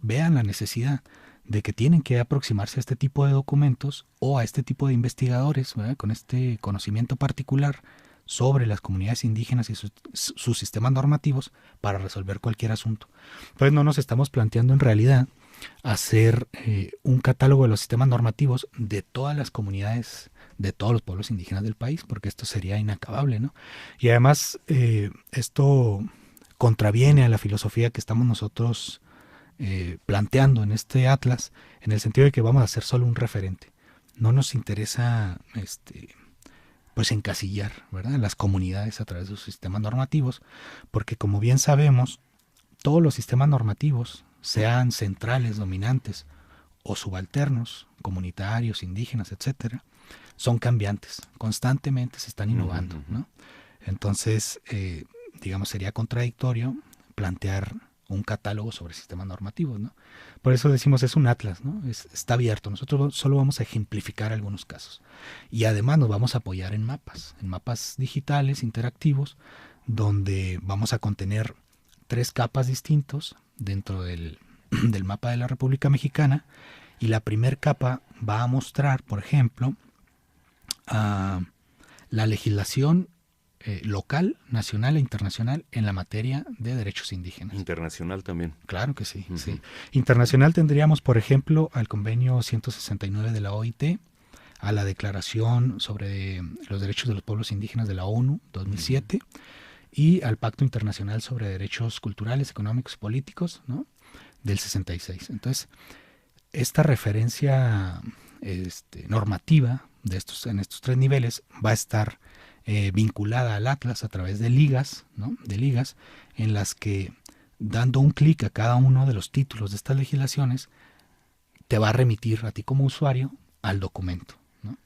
vean la necesidad de que tienen que aproximarse a este tipo de documentos o a este tipo de investigadores, ¿verdad?, con este conocimiento particular sobre las comunidades indígenas y sus sistemas normativos para resolver cualquier asunto. Entonces no nos estamos planteando en realidad hacer un catálogo de los sistemas normativos de todas las comunidades, de todos los pueblos indígenas del país, porque esto sería inacabable, ¿no? Y además esto contraviene a la filosofía que estamos nosotros planteando en este atlas, en el sentido de que vamos a ser solo un referente. No nos interesa pues encasillar, ¿verdad?, las comunidades a través de sus sistemas normativos, porque como bien sabemos, todos los sistemas normativos, sean centrales, dominantes o subalternos, comunitarios, indígenas, etcétera, son cambiantes, constantemente se están innovando, ¿no? Entonces, digamos, sería contradictorio plantear un catálogo sobre sistemas normativos, ¿no? Por eso decimos es un atlas, ¿no? Está abierto. Nosotros solo vamos a ejemplificar algunos casos. Y además nos vamos a apoyar en mapas digitales, interactivos, donde vamos a contener 3 capas distintos dentro del mapa de la República Mexicana. Y la primera capa va a mostrar, por ejemplo, la legislación local, nacional e internacional en la materia de derechos indígenas. Internacional también. Claro que sí, sí. Internacional tendríamos, por ejemplo, al convenio 169 de la OIT, a la Declaración sobre los Derechos de los Pueblos Indígenas de la ONU 2007 y al Pacto Internacional sobre Derechos Culturales, Económicos y Políticos, ¿no?, del 66. Entonces, esta referencia normativa en estos 3 niveles va a estar vinculada al Atlas a través de ligas, ¿no?, de ligas en las que, dando un clic a cada uno de los títulos de estas legislaciones, te va a remitir a ti como usuario al documento, ¿no?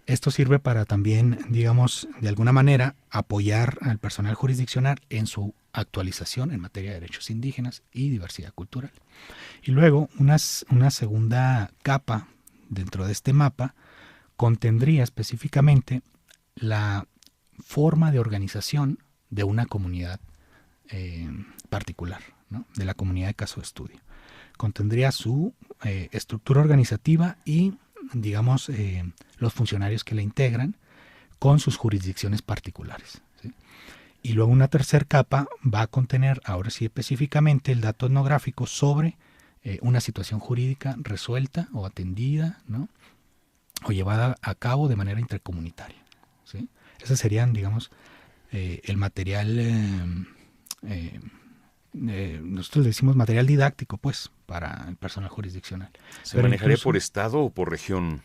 Esto sirve para también, digamos, de alguna manera apoyar al personal jurisdiccional en su actualización en materia de derechos indígenas y diversidad cultural. Y luego una segunda capa dentro de este mapa contendría específicamente la forma de organización de una comunidad particular, ¿no?, de la comunidad de caso de estudio. Contendría su estructura organizativa y, digamos, los funcionarios que la integran con sus jurisdicciones particulares, ¿sí? Y luego una tercera capa va a contener, ahora sí específicamente, el dato etnográfico sobre una situación jurídica resuelta o atendida, ¿no?, o llevada a cabo de manera intercomunitaria, ¿sí? Esas serían, digamos, el material, nosotros le decimos material didáctico, pues, para el personal jurisdiccional. ¿Se manejaría por estado o por región?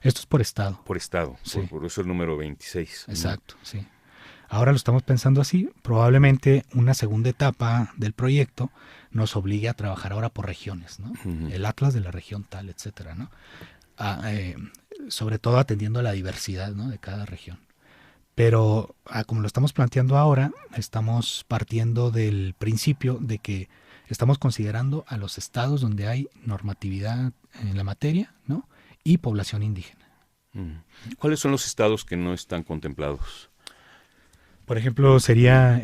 Esto es por estado. Por estado, sí. por eso el número 26. Exacto, sí. Ahora lo estamos pensando así. Probablemente una segunda etapa del proyecto nos obligue a trabajar ahora por regiones, ¿no? El atlas de la región tal, etcétera, ¿no? Sobre todo atendiendo a la diversidad, ¿no?, de cada región. Pero como lo estamos planteando ahora, estamos partiendo del principio de que estamos considerando a los estados donde hay normatividad en la materia, ¿no?, y población indígena. ¿Cuáles son los estados que no están contemplados? Por ejemplo, sería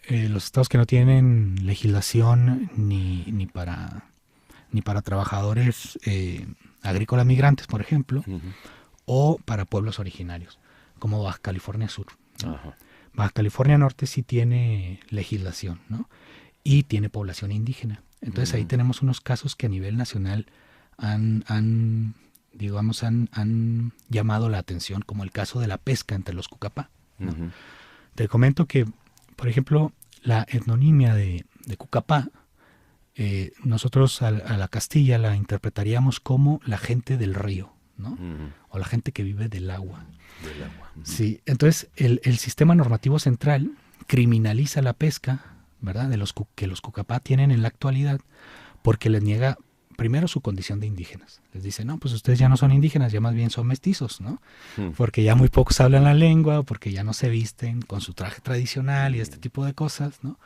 los estados que no tienen legislación ni para trabajadores agrícolas migrantes, por ejemplo, o para pueblos originarios, como Baja California Sur, ¿no? Baja California Norte sí tiene legislación, ¿no?, y tiene población indígena. Entonces ahí tenemos unos casos que a nivel nacional han llamado la atención, como el caso de la pesca entre los Cucapá, ¿no? Te comento que, por ejemplo, la etnonimia de Cucapá, nosotros a la Castilla la interpretaríamos como la gente del río, ¿no? O la gente que vive del agua. Del agua. Sí, entonces el sistema normativo central criminaliza la pesca, ¿verdad?, que los Cucapá tienen en la actualidad, porque les niega primero su condición de indígenas. Les dice, no, pues ustedes ya no son indígenas, ya más bien son mestizos, ¿no? Porque ya muy pocos hablan la lengua, porque ya no se visten con su traje tradicional y este tipo de cosas, ¿no?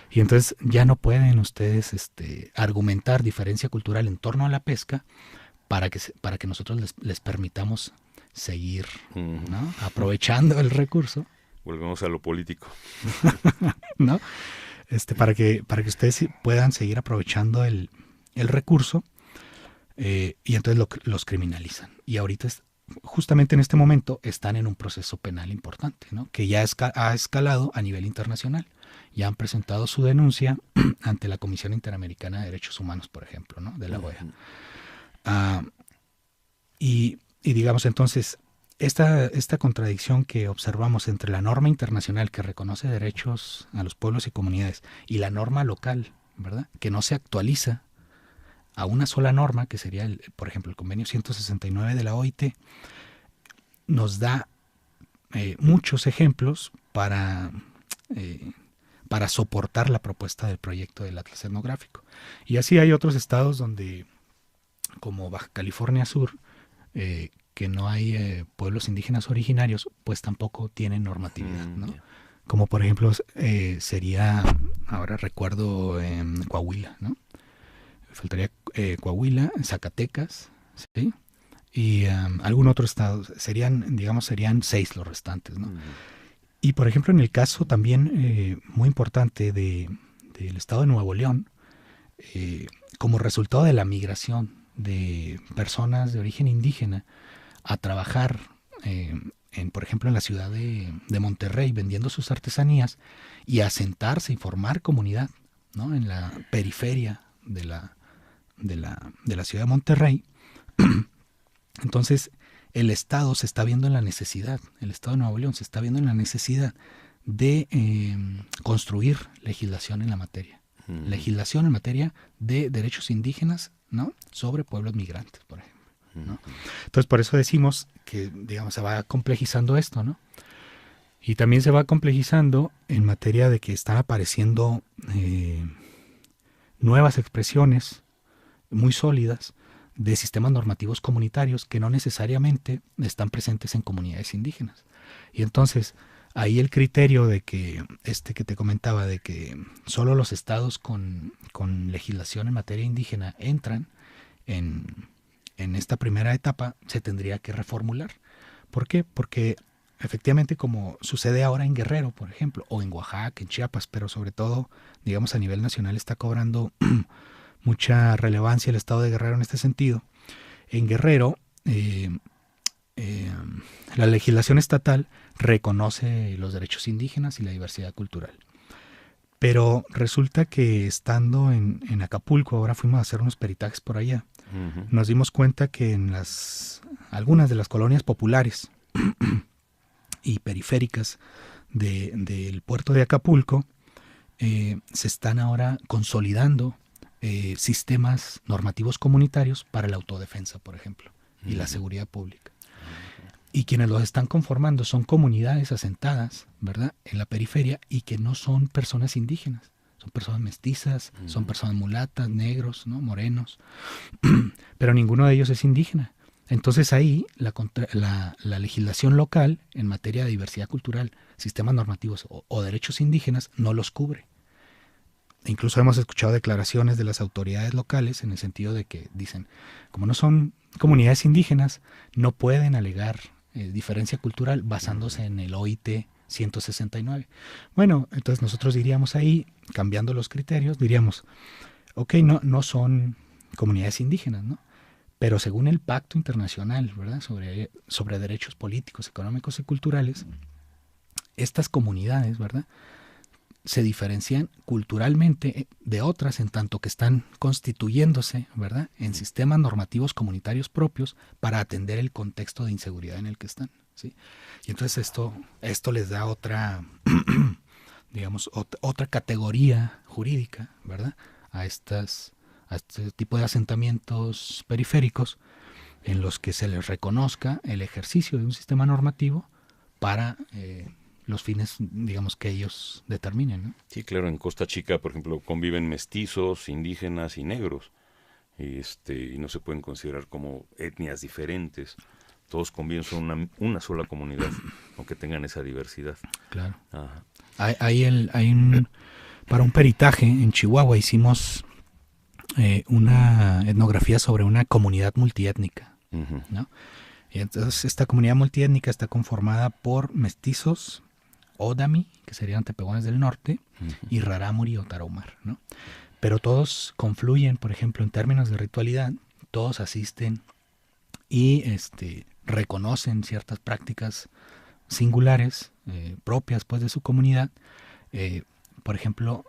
Y entonces ya no pueden ustedes argumentar diferencia cultural en torno a la pesca para que nosotros les permitamos seguir, ¿no?, aprovechando el recurso. Volvemos a lo político. ¿No? Para que ustedes puedan seguir aprovechando el recurso, y entonces los criminalizan. Y ahorita, justamente en este momento, están en un proceso penal importante, ¿no?, que ya ha escalado a nivel internacional. Ya han presentado su denuncia ante la Comisión Interamericana de Derechos Humanos, por ejemplo, ¿no?, de la OEA. Y digamos entonces, esta contradicción que observamos entre la norma internacional que reconoce derechos a los pueblos y comunidades y la norma local, ¿verdad?, que no se actualiza a una sola norma, que sería, por ejemplo, el convenio 169 de la OIT, nos da muchos ejemplos para soportar la propuesta del proyecto del Atlas Etnográfico. Y así hay otros estados donde, como Baja California Sur, que no hay pueblos indígenas originarios, pues tampoco tienen normatividad, ¿no? Como por ejemplo sería, ahora recuerdo, Coahuila, ¿no? Faltaría Coahuila, Zacatecas, ¿sí?, y algún otro estado. Serían 6 los restantes, ¿no? Y por ejemplo, en el caso también muy importante del estado de Nuevo León, como resultado de la migración de personas de origen indígena a trabajar, por ejemplo, en la ciudad de Monterrey, vendiendo sus artesanías y a asentarse y formar comunidad, ¿no?, en la periferia de la ciudad de Monterrey. Entonces, el Estado se está viendo en la necesidad, el Estado de Nuevo León se está viendo en la necesidad de construir legislación en la materia. Legislación en materia de derechos indígenas, ¿no?, sobre pueblos migrantes, por ejemplo, ¿no? Entonces, por eso decimos que, digamos, se va complejizando esto, ¿no? Y también se va complejizando en materia de que están apareciendo nuevas expresiones muy sólidas de sistemas normativos comunitarios que no necesariamente están presentes en comunidades indígenas. Y entonces, ahí el criterio de que que te comentaba, de que solo los estados con legislación en materia indígena entran en esta primera etapa, se tendría que reformular. ¿Por qué? Porque efectivamente, como sucede ahora en Guerrero, por ejemplo, o en Oaxaca, en Chiapas, pero sobre todo, digamos, a nivel nacional está cobrando mucha relevancia el estado de Guerrero en este sentido. En Guerrero, la legislación estatal reconoce los derechos indígenas y la diversidad cultural. Pero resulta que estando en Acapulco, ahora fuimos a hacer unos peritajes por allá, nos dimos cuenta que en algunas de las colonias populares y periféricas del puerto de Acapulco, se están ahora consolidando sistemas normativos comunitarios para la autodefensa, por ejemplo, y la seguridad pública. Y quienes los están conformando son comunidades asentadas, ¿verdad?, en la periferia, y que no son personas indígenas. Son personas mestizas, son personas mulatas, negros, ¿no?, morenos, pero ninguno de ellos es indígena. Entonces ahí la legislación local en materia de diversidad cultural, sistemas normativos o derechos indígenas no los cubre. Incluso hemos escuchado declaraciones de las autoridades locales en el sentido de que dicen, como no son comunidades indígenas, no pueden alegar diferencia cultural basándose en el OIT 169. Bueno, entonces nosotros diríamos ahí, cambiando los criterios, diríamos, ok, no son comunidades indígenas, ¿no? Pero según el Pacto Internacional, ¿verdad?, sobre derechos políticos, económicos y culturales, estas comunidades, ¿verdad?, se diferencian culturalmente de otras en tanto que están constituyéndose, ¿verdad?, en sistemas normativos comunitarios propios para atender el contexto de inseguridad en el que están, ¿sí? Y entonces esto les da otra, digamos, otra categoría jurídica, ¿verdad?, a este tipo de asentamientos periféricos en los que se les reconozca el ejercicio de un sistema normativo para los fines, digamos, que ellos determinen, ¿no? Sí, claro, en Costa Chica, por ejemplo, conviven mestizos, indígenas y negros, y no se pueden considerar como etnias diferentes. Todos conviven, son una sola comunidad, aunque tengan esa diversidad. Claro. Ajá. Para un peritaje en Chihuahua hicimos una etnografía sobre una comunidad multiétnica, ¿no? Y entonces esta comunidad multiétnica está conformada por mestizos, Odami, que serían tepehuanes del norte, y Rarámuri o Tarahumar, ¿no? Pero todos confluyen, por ejemplo, en términos de ritualidad, todos asisten y reconocen ciertas prácticas singulares, propias pues de su comunidad, por ejemplo,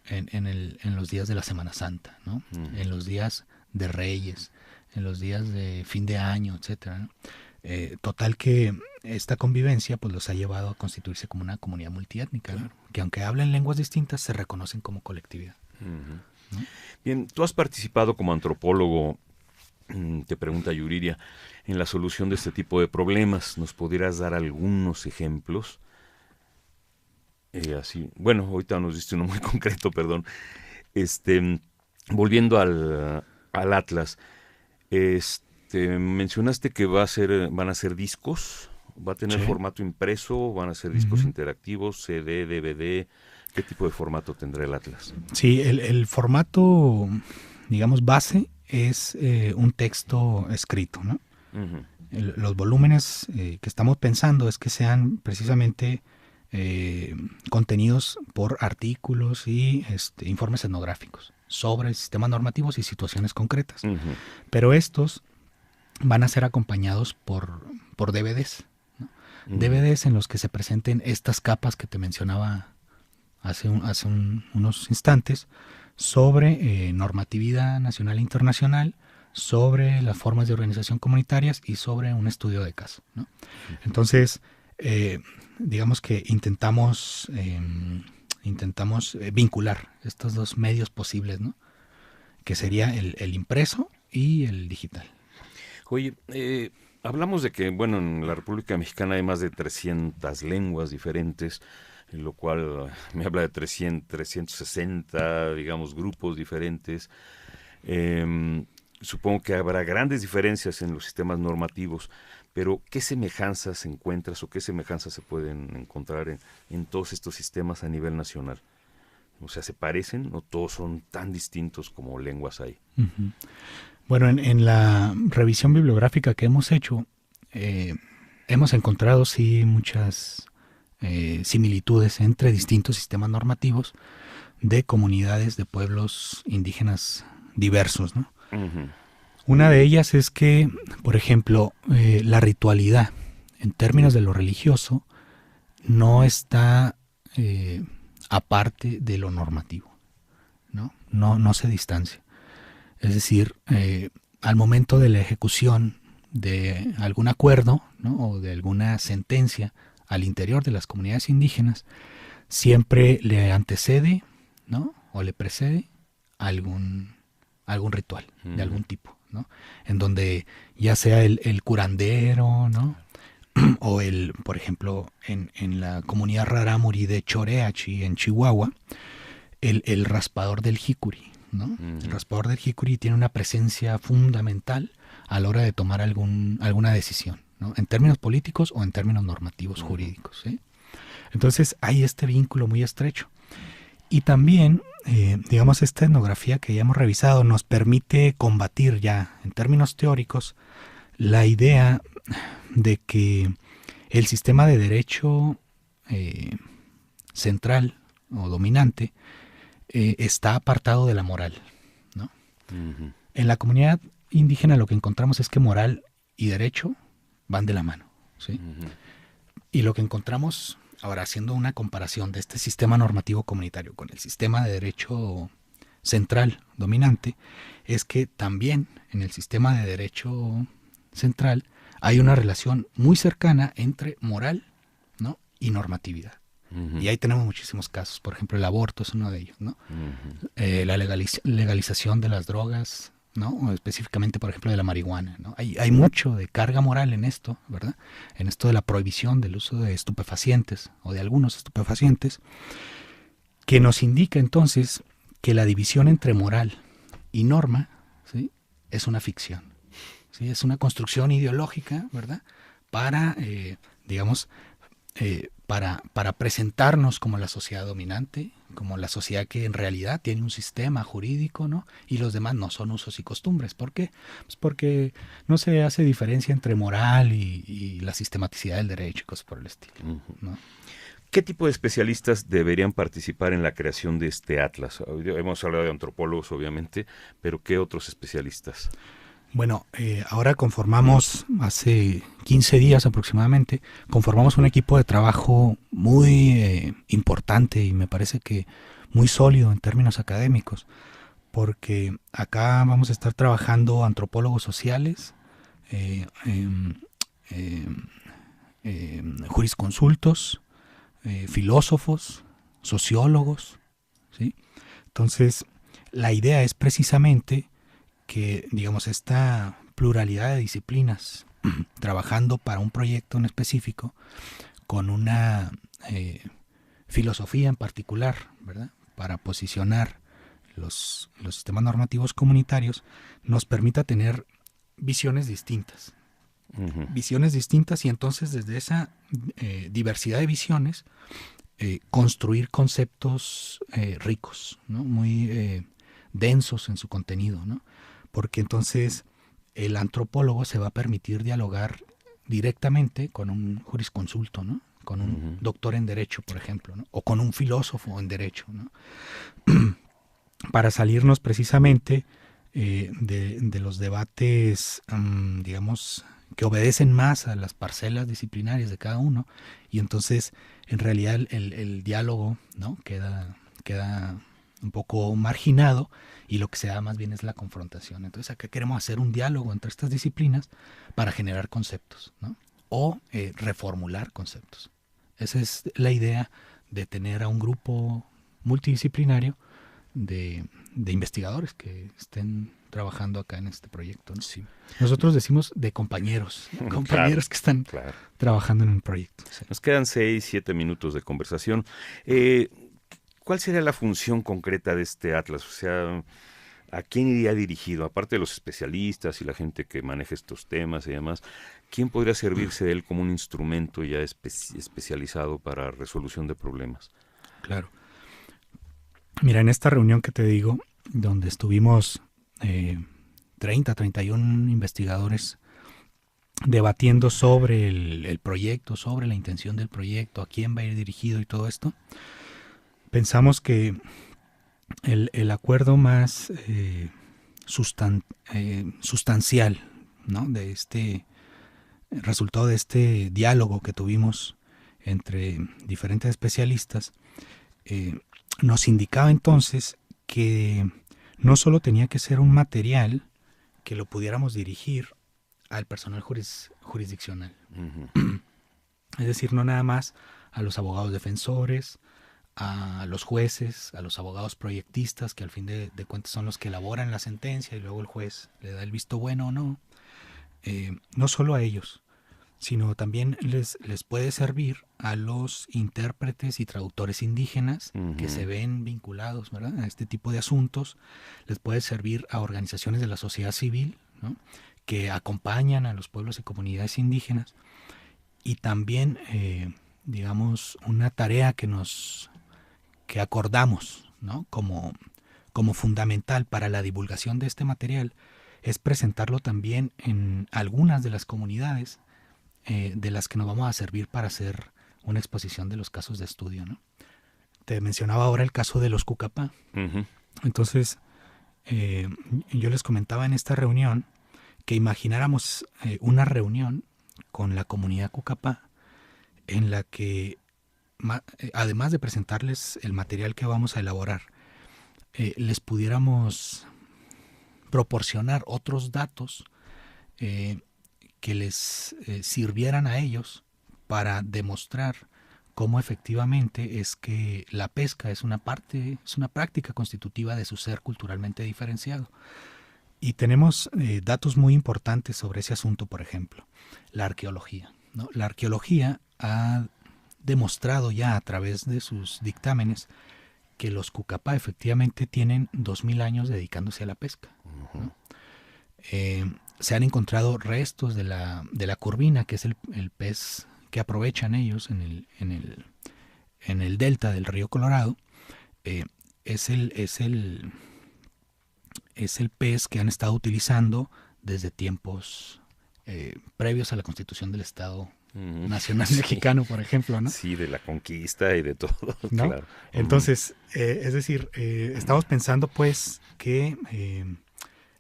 en los días de la Semana Santa, ¿no? En los días de Reyes, en los días de fin de año, etcétera, ¿no? Total que esta convivencia pues los ha llevado a constituirse como una comunidad multiétnica, claro, ¿no?, que aunque hablan lenguas distintas se reconocen como colectividad. ¿No? Bien, tú has participado como antropólogo, te pregunta Yuriria, en la solución de este tipo de problemas. ¿Nos pudieras dar algunos ejemplos? Así, bueno, ahorita nos diste uno muy concreto, perdón. Volviendo al Atlas, mencionaste que van a ser discos, va a tener formato impreso, van a ser discos interactivos, CD, DVD. ¿Qué tipo de formato tendrá el Atlas? Sí, el formato, digamos, base es un texto escrito, ¿no? Los volúmenes que estamos pensando es que sean precisamente contenidos por artículos y informes etnográficos sobre sistemas normativos y situaciones concretas. Pero estos van a ser acompañados por DVDs, ¿no? DVDs en los que se presenten estas capas que te mencionaba hace unos instantes sobre normatividad nacional e internacional, sobre las formas de organización comunitarias y sobre un estudio de caso, ¿no? Entonces, digamos que intentamos vincular estos dos medios posibles, ¿no?, que sería el impreso y el digital. Oye, hablamos de que, bueno, en la República Mexicana hay más de 300 lenguas diferentes, lo cual me habla de 360, digamos, grupos diferentes. Supongo que habrá grandes diferencias en los sistemas normativos, pero ¿qué semejanzas encuentras o qué semejanzas se pueden encontrar en todos estos sistemas a nivel nacional? O sea, ¿se parecen o todos son tan distintos como lenguas hay? Bueno, en la revisión bibliográfica que hemos hecho, hemos encontrado sí muchas similitudes entre distintos sistemas normativos de comunidades de pueblos indígenas diversos, ¿no? Una de ellas es que, por ejemplo, la ritualidad, en términos de lo religioso, no está aparte de lo normativo, ¿no? No se distancia. Es decir, al momento de la ejecución de algún acuerdo, ¿no?, o de alguna sentencia al interior de las comunidades indígenas, siempre le antecede, ¿no? O le precede algún ritual de algún tipo, ¿no? En donde ya sea el curandero, ¿no? O por ejemplo, en la comunidad rarámuri de Choreachi, en Chihuahua, el raspador del jicuri, ¿no? El raspador del jicuri tiene una presencia fundamental a la hora de tomar alguna decisión, ¿no? En términos políticos o en términos normativos jurídicos, ¿sí? Entonces hay este vínculo muy estrecho. Y también, digamos, esta etnografía que ya hemos revisado nos permite combatir ya, en términos teóricos, la idea de que el sistema de derecho central o dominante está apartado de la moral, ¿no? Uh-huh. En la comunidad indígena lo que encontramos es que moral y derecho van de la mano, ¿sí? Uh-huh. Y lo que encontramos, ahora haciendo una comparación de este sistema normativo comunitario con el sistema de derecho central dominante, es que también en el sistema de derecho central hay una relación muy cercana entre moral, ¿no? y normatividad. Uh-huh. Y ahí tenemos muchísimos casos. Por ejemplo, el aborto es uno de ellos, ¿no? Uh-huh. La legalización de las drogas, ¿no? O específicamente, por ejemplo, de la marihuana, ¿no? Hay mucho de carga moral en esto, ¿verdad? En esto de la prohibición del uso de estupefacientes o de algunos estupefacientes, que nos indica entonces que la división entre moral y norma, ¿sí? es una ficción, ¿sí? Es una construcción ideológica, ¿verdad? Para, para presentarnos como la sociedad dominante, como la sociedad que en realidad tiene un sistema jurídico, ¿no? Y los demás no son usos y costumbres. ¿Por qué? Pues porque no se hace diferencia entre moral y la sistematicidad del derecho y cosas por el estilo, ¿no? ¿Qué tipo de especialistas deberían participar en la creación de este atlas? Hemos hablado de antropólogos, obviamente, pero ¿qué otros especialistas? Bueno, ahora conformamos, hace 15 días aproximadamente, conformamos un equipo de trabajo muy importante y me parece que muy sólido en términos académicos, porque acá vamos a estar trabajando antropólogos sociales, jurisconsultos, filósofos, sociólogos, ¿sí? Entonces, la idea es precisamente que, digamos, esta pluralidad de disciplinas trabajando para un proyecto en específico con una filosofía en particular, ¿verdad? Para posicionar los sistemas normativos comunitarios, nos permita tener visiones distintas. Uh-huh. Visiones distintas y entonces desde esa diversidad de visiones construir conceptos ricos, ¿no? Muy densos en su contenido, ¿no? Porque entonces el antropólogo se va a permitir dialogar directamente con un jurisconsulto, ¿no? Con un uh-huh. doctor en Derecho, por ejemplo, ¿no? O con un filósofo en Derecho, ¿no? Para salirnos precisamente de los debates, digamos, que obedecen más a las parcelas disciplinarias de cada uno, y entonces en realidad el diálogo, ¿no? queda un poco marginado, y lo que se da más bien es la confrontación. Entonces acá queremos hacer un diálogo entre estas disciplinas para generar conceptos, ¿no? O reformular conceptos. Esa es la idea de tener a un grupo multidisciplinario de investigadores que estén trabajando acá en este proyecto, ¿no? Sí. Nosotros decimos de compañeros, ¿no? Compañeros que están trabajando en un proyecto. Sí. Nos quedan 6-7 minutos de conversación. ¿Cuál sería la función concreta de este atlas? O sea, ¿a quién iría dirigido? Aparte de los especialistas y la gente que maneja estos temas y demás, ¿quién podría servirse de él como un instrumento ya especializado para resolución de problemas? Claro. Mira, en esta reunión que te digo, donde estuvimos 31 investigadores debatiendo sobre el proyecto, sobre la intención del proyecto, a quién va a ir dirigido y todo esto, pensamos que el acuerdo más sustancial, ¿no? de este resultado de este diálogo que tuvimos entre diferentes especialistas, nos indicaba entonces que no solo tenía que ser un material que lo pudiéramos dirigir al personal jurisdiccional, uh-huh. Es decir, no nada más a los abogados defensores, a los jueces, a los abogados proyectistas, que al fin de cuentas son los que elaboran la sentencia y luego el juez le da el visto bueno o no. No solo a ellos, sino también les puede servir a los intérpretes y traductores indígenas que se ven vinculados, ¿verdad?, a este tipo de asuntos. Les puede servir a organizaciones de la sociedad civil, ¿no?, que acompañan a los pueblos y comunidades indígenas. Y también, digamos, una tarea que acordamos, ¿no?, como fundamental para la divulgación de este material es presentarlo también en algunas de las comunidades de las que nos vamos a servir para hacer una exposición de los casos de estudio, ¿no? Te mencionaba ahora el caso de los Cucapá. Entonces, yo les comentaba en esta reunión que imagináramos una reunión con la comunidad Cucapá en la que, además de presentarles el material que vamos a elaborar, les pudiéramos proporcionar otros datos que les sirvieran a ellos para demostrar cómo efectivamente es que la pesca es una práctica constitutiva de su ser culturalmente diferenciado. Y tenemos datos muy importantes sobre ese asunto. Por ejemplo, la arqueología, ¿no? La arqueología ha demostrado ya a través de sus dictámenes que los Cucapá efectivamente tienen 2000 años dedicándose a la pesca, ¿no? Se han encontrado restos de la curvina, que es el pez que aprovechan ellos en el delta del río Colorado. Es el pez que han estado utilizando desde tiempos previos a la constitución del Estado Nacional Mexicano, por ejemplo, ¿no? Sí, de la conquista y de todo, ¿no? claro. Entonces, es decir, estamos pensando pues que,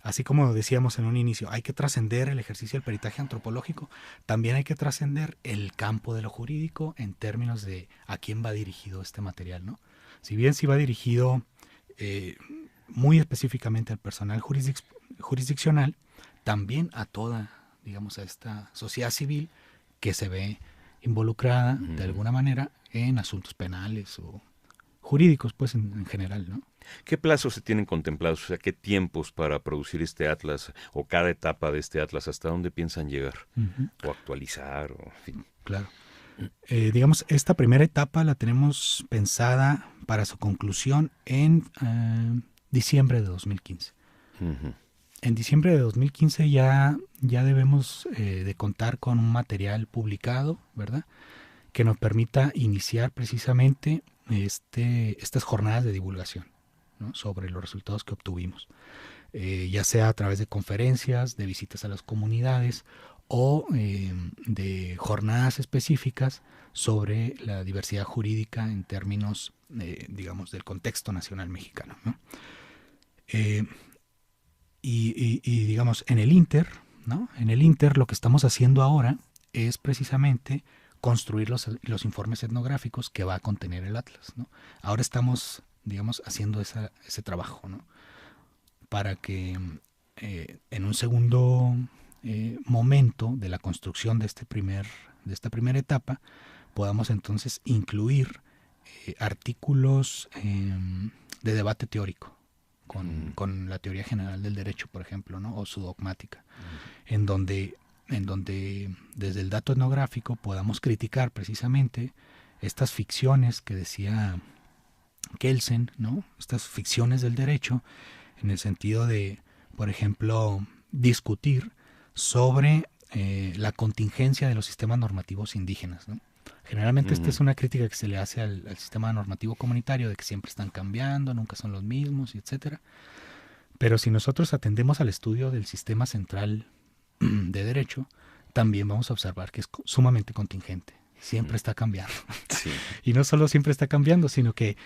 así como decíamos en un inicio, hay que trascender el ejercicio del peritaje antropológico, también hay que trascender el campo de lo jurídico en términos de a quién va dirigido este material, ¿no? Si bien sí va dirigido muy específicamente al personal jurisdiccional, también a toda, digamos, a esta sociedad civil que se ve involucrada de alguna manera en asuntos penales o jurídicos, pues en general, ¿no? ¿Qué plazos se tienen contemplados? O sea, ¿qué tiempos para producir este atlas o cada etapa de este atlas? ¿Hasta dónde piensan llegar? O actualizar, o en fin. Claro. Digamos, esta primera etapa la tenemos pensada para su conclusión en diciembre de 2015. En diciembre de 2015 ya debemos de contar con un material publicado, ¿verdad?, que nos permita iniciar precisamente estas jornadas de divulgación, ¿no?, sobre los resultados que obtuvimos, ya sea a través de conferencias, de visitas a las comunidades o de jornadas específicas sobre la diversidad jurídica en términos, digamos, del contexto nacional mexicano, ¿no? Y digamos, en el Inter, ¿no?, en el Inter lo que estamos haciendo ahora es precisamente construir los informes etnográficos que va a contener el atlas, ¿no? Ahora estamos, digamos, haciendo ese trabajo, ¿no?, para que en un segundo momento de la construcción de esta primera etapa podamos entonces incluir artículos de debate teórico con la teoría general del derecho, por ejemplo, ¿no?, o su dogmática, en donde desde el dato etnográfico podamos criticar precisamente estas ficciones que decía Kelsen, ¿no?, estas ficciones del derecho, en el sentido de, por ejemplo, discutir sobre la contingencia de los sistemas normativos indígenas, ¿no? Generalmente esta es una crítica que se le hace al sistema normativo comunitario, de que siempre están cambiando, nunca son los mismos, etcétera. Pero si nosotros atendemos al estudio del sistema central de derecho, también vamos a observar que es sumamente contingente, siempre está cambiando. Sí. Y no solo siempre está cambiando, sino que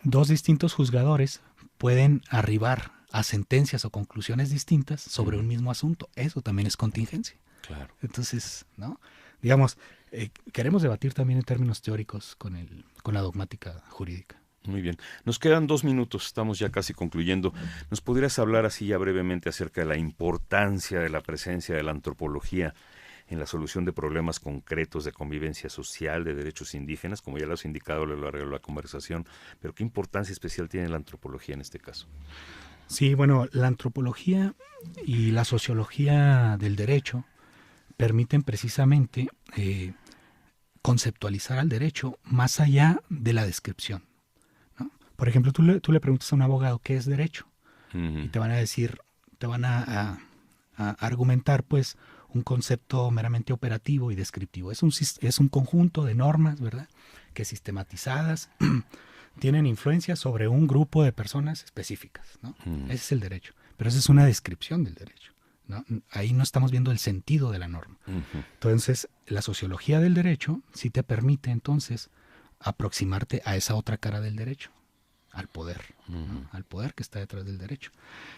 dos distintos juzgadores pueden arribar a sentencias o conclusiones distintas sobre un mismo asunto. Eso también es contingencia. Claro. Entonces, ¿no?, digamos, queremos debatir también en términos teóricos con la dogmática jurídica. Muy bien. Nos quedan 2 minutos, estamos ya casi concluyendo. ¿Nos podrías hablar así ya brevemente acerca de la importancia de la presencia de la antropología en la solución de problemas concretos de convivencia social, de derechos indígenas, como ya lo has indicado a lo largo de la conversación, pero ¿qué importancia especial tiene la antropología en este caso? Sí, bueno, la antropología y la sociología del derecho permiten precisamente conceptualizar al derecho más allá de la descripción, ¿no? Por ejemplo, tú le preguntas a un abogado qué es derecho y te van a decir, te van a argumentar pues un concepto meramente operativo y descriptivo. Es un conjunto de normas, ¿verdad?, que sistematizadas tienen influencia sobre un grupo de personas específicas, ¿no? Ese es el derecho. Pero esa es una descripción del derecho, ¿no? Ahí no estamos viendo el sentido de la norma. Entonces, la sociología del derecho sí te permite entonces aproximarte a esa otra cara del derecho, al poder, ¿no? Al poder que está detrás del derecho.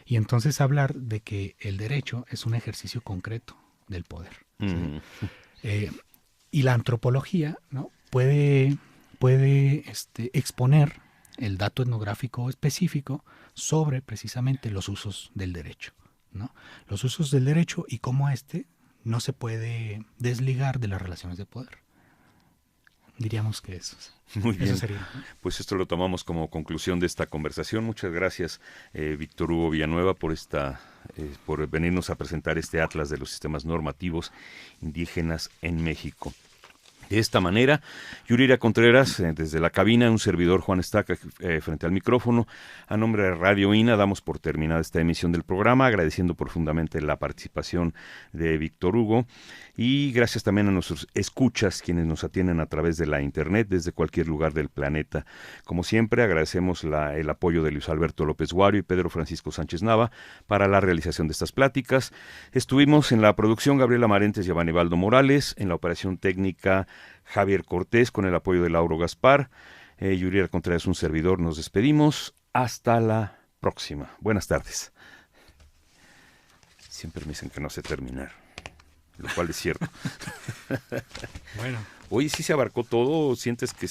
Y entonces hablar de que el derecho es un ejercicio concreto del poder, ¿sí? Y la antropología, ¿no?, puede exponer el dato etnográfico específico sobre precisamente los usos del derecho, ¿no? Los usos del derecho y cómo no se puede desligar de las relaciones de poder. Diríamos que eso. Muy bien. Eso sería, ¿no? Pues esto lo tomamos como conclusión de esta conversación. Muchas gracias, Víctor Hugo Villanueva, por venirnos a presentar este Atlas de los Sistemas Normativos Indígenas en México. De esta manera, Yurira Contreras, desde la cabina, un servidor Juan Estaca frente al micrófono. A nombre de Radio INA damos por terminada esta emisión del programa, agradeciendo profundamente la participación de Víctor Hugo y gracias también a nuestros escuchas, quienes nos atienden a través de la internet desde cualquier lugar del planeta. Como siempre, agradecemos el apoyo de Luis Alberto López Guario y Pedro Francisco Sánchez Nava para la realización de estas pláticas. Estuvimos en la producción Gabriela Marentes y Abanibaldo Morales, en la operación técnica Javier Cortés, con el apoyo de Lauro Gaspar. Yurira Contreras, un servidor, nos despedimos. Hasta la próxima. Buenas tardes. Siempre me dicen que no sé terminar, lo cual es cierto. Bueno. Hoy sí se abarcó todo, ¿sientes que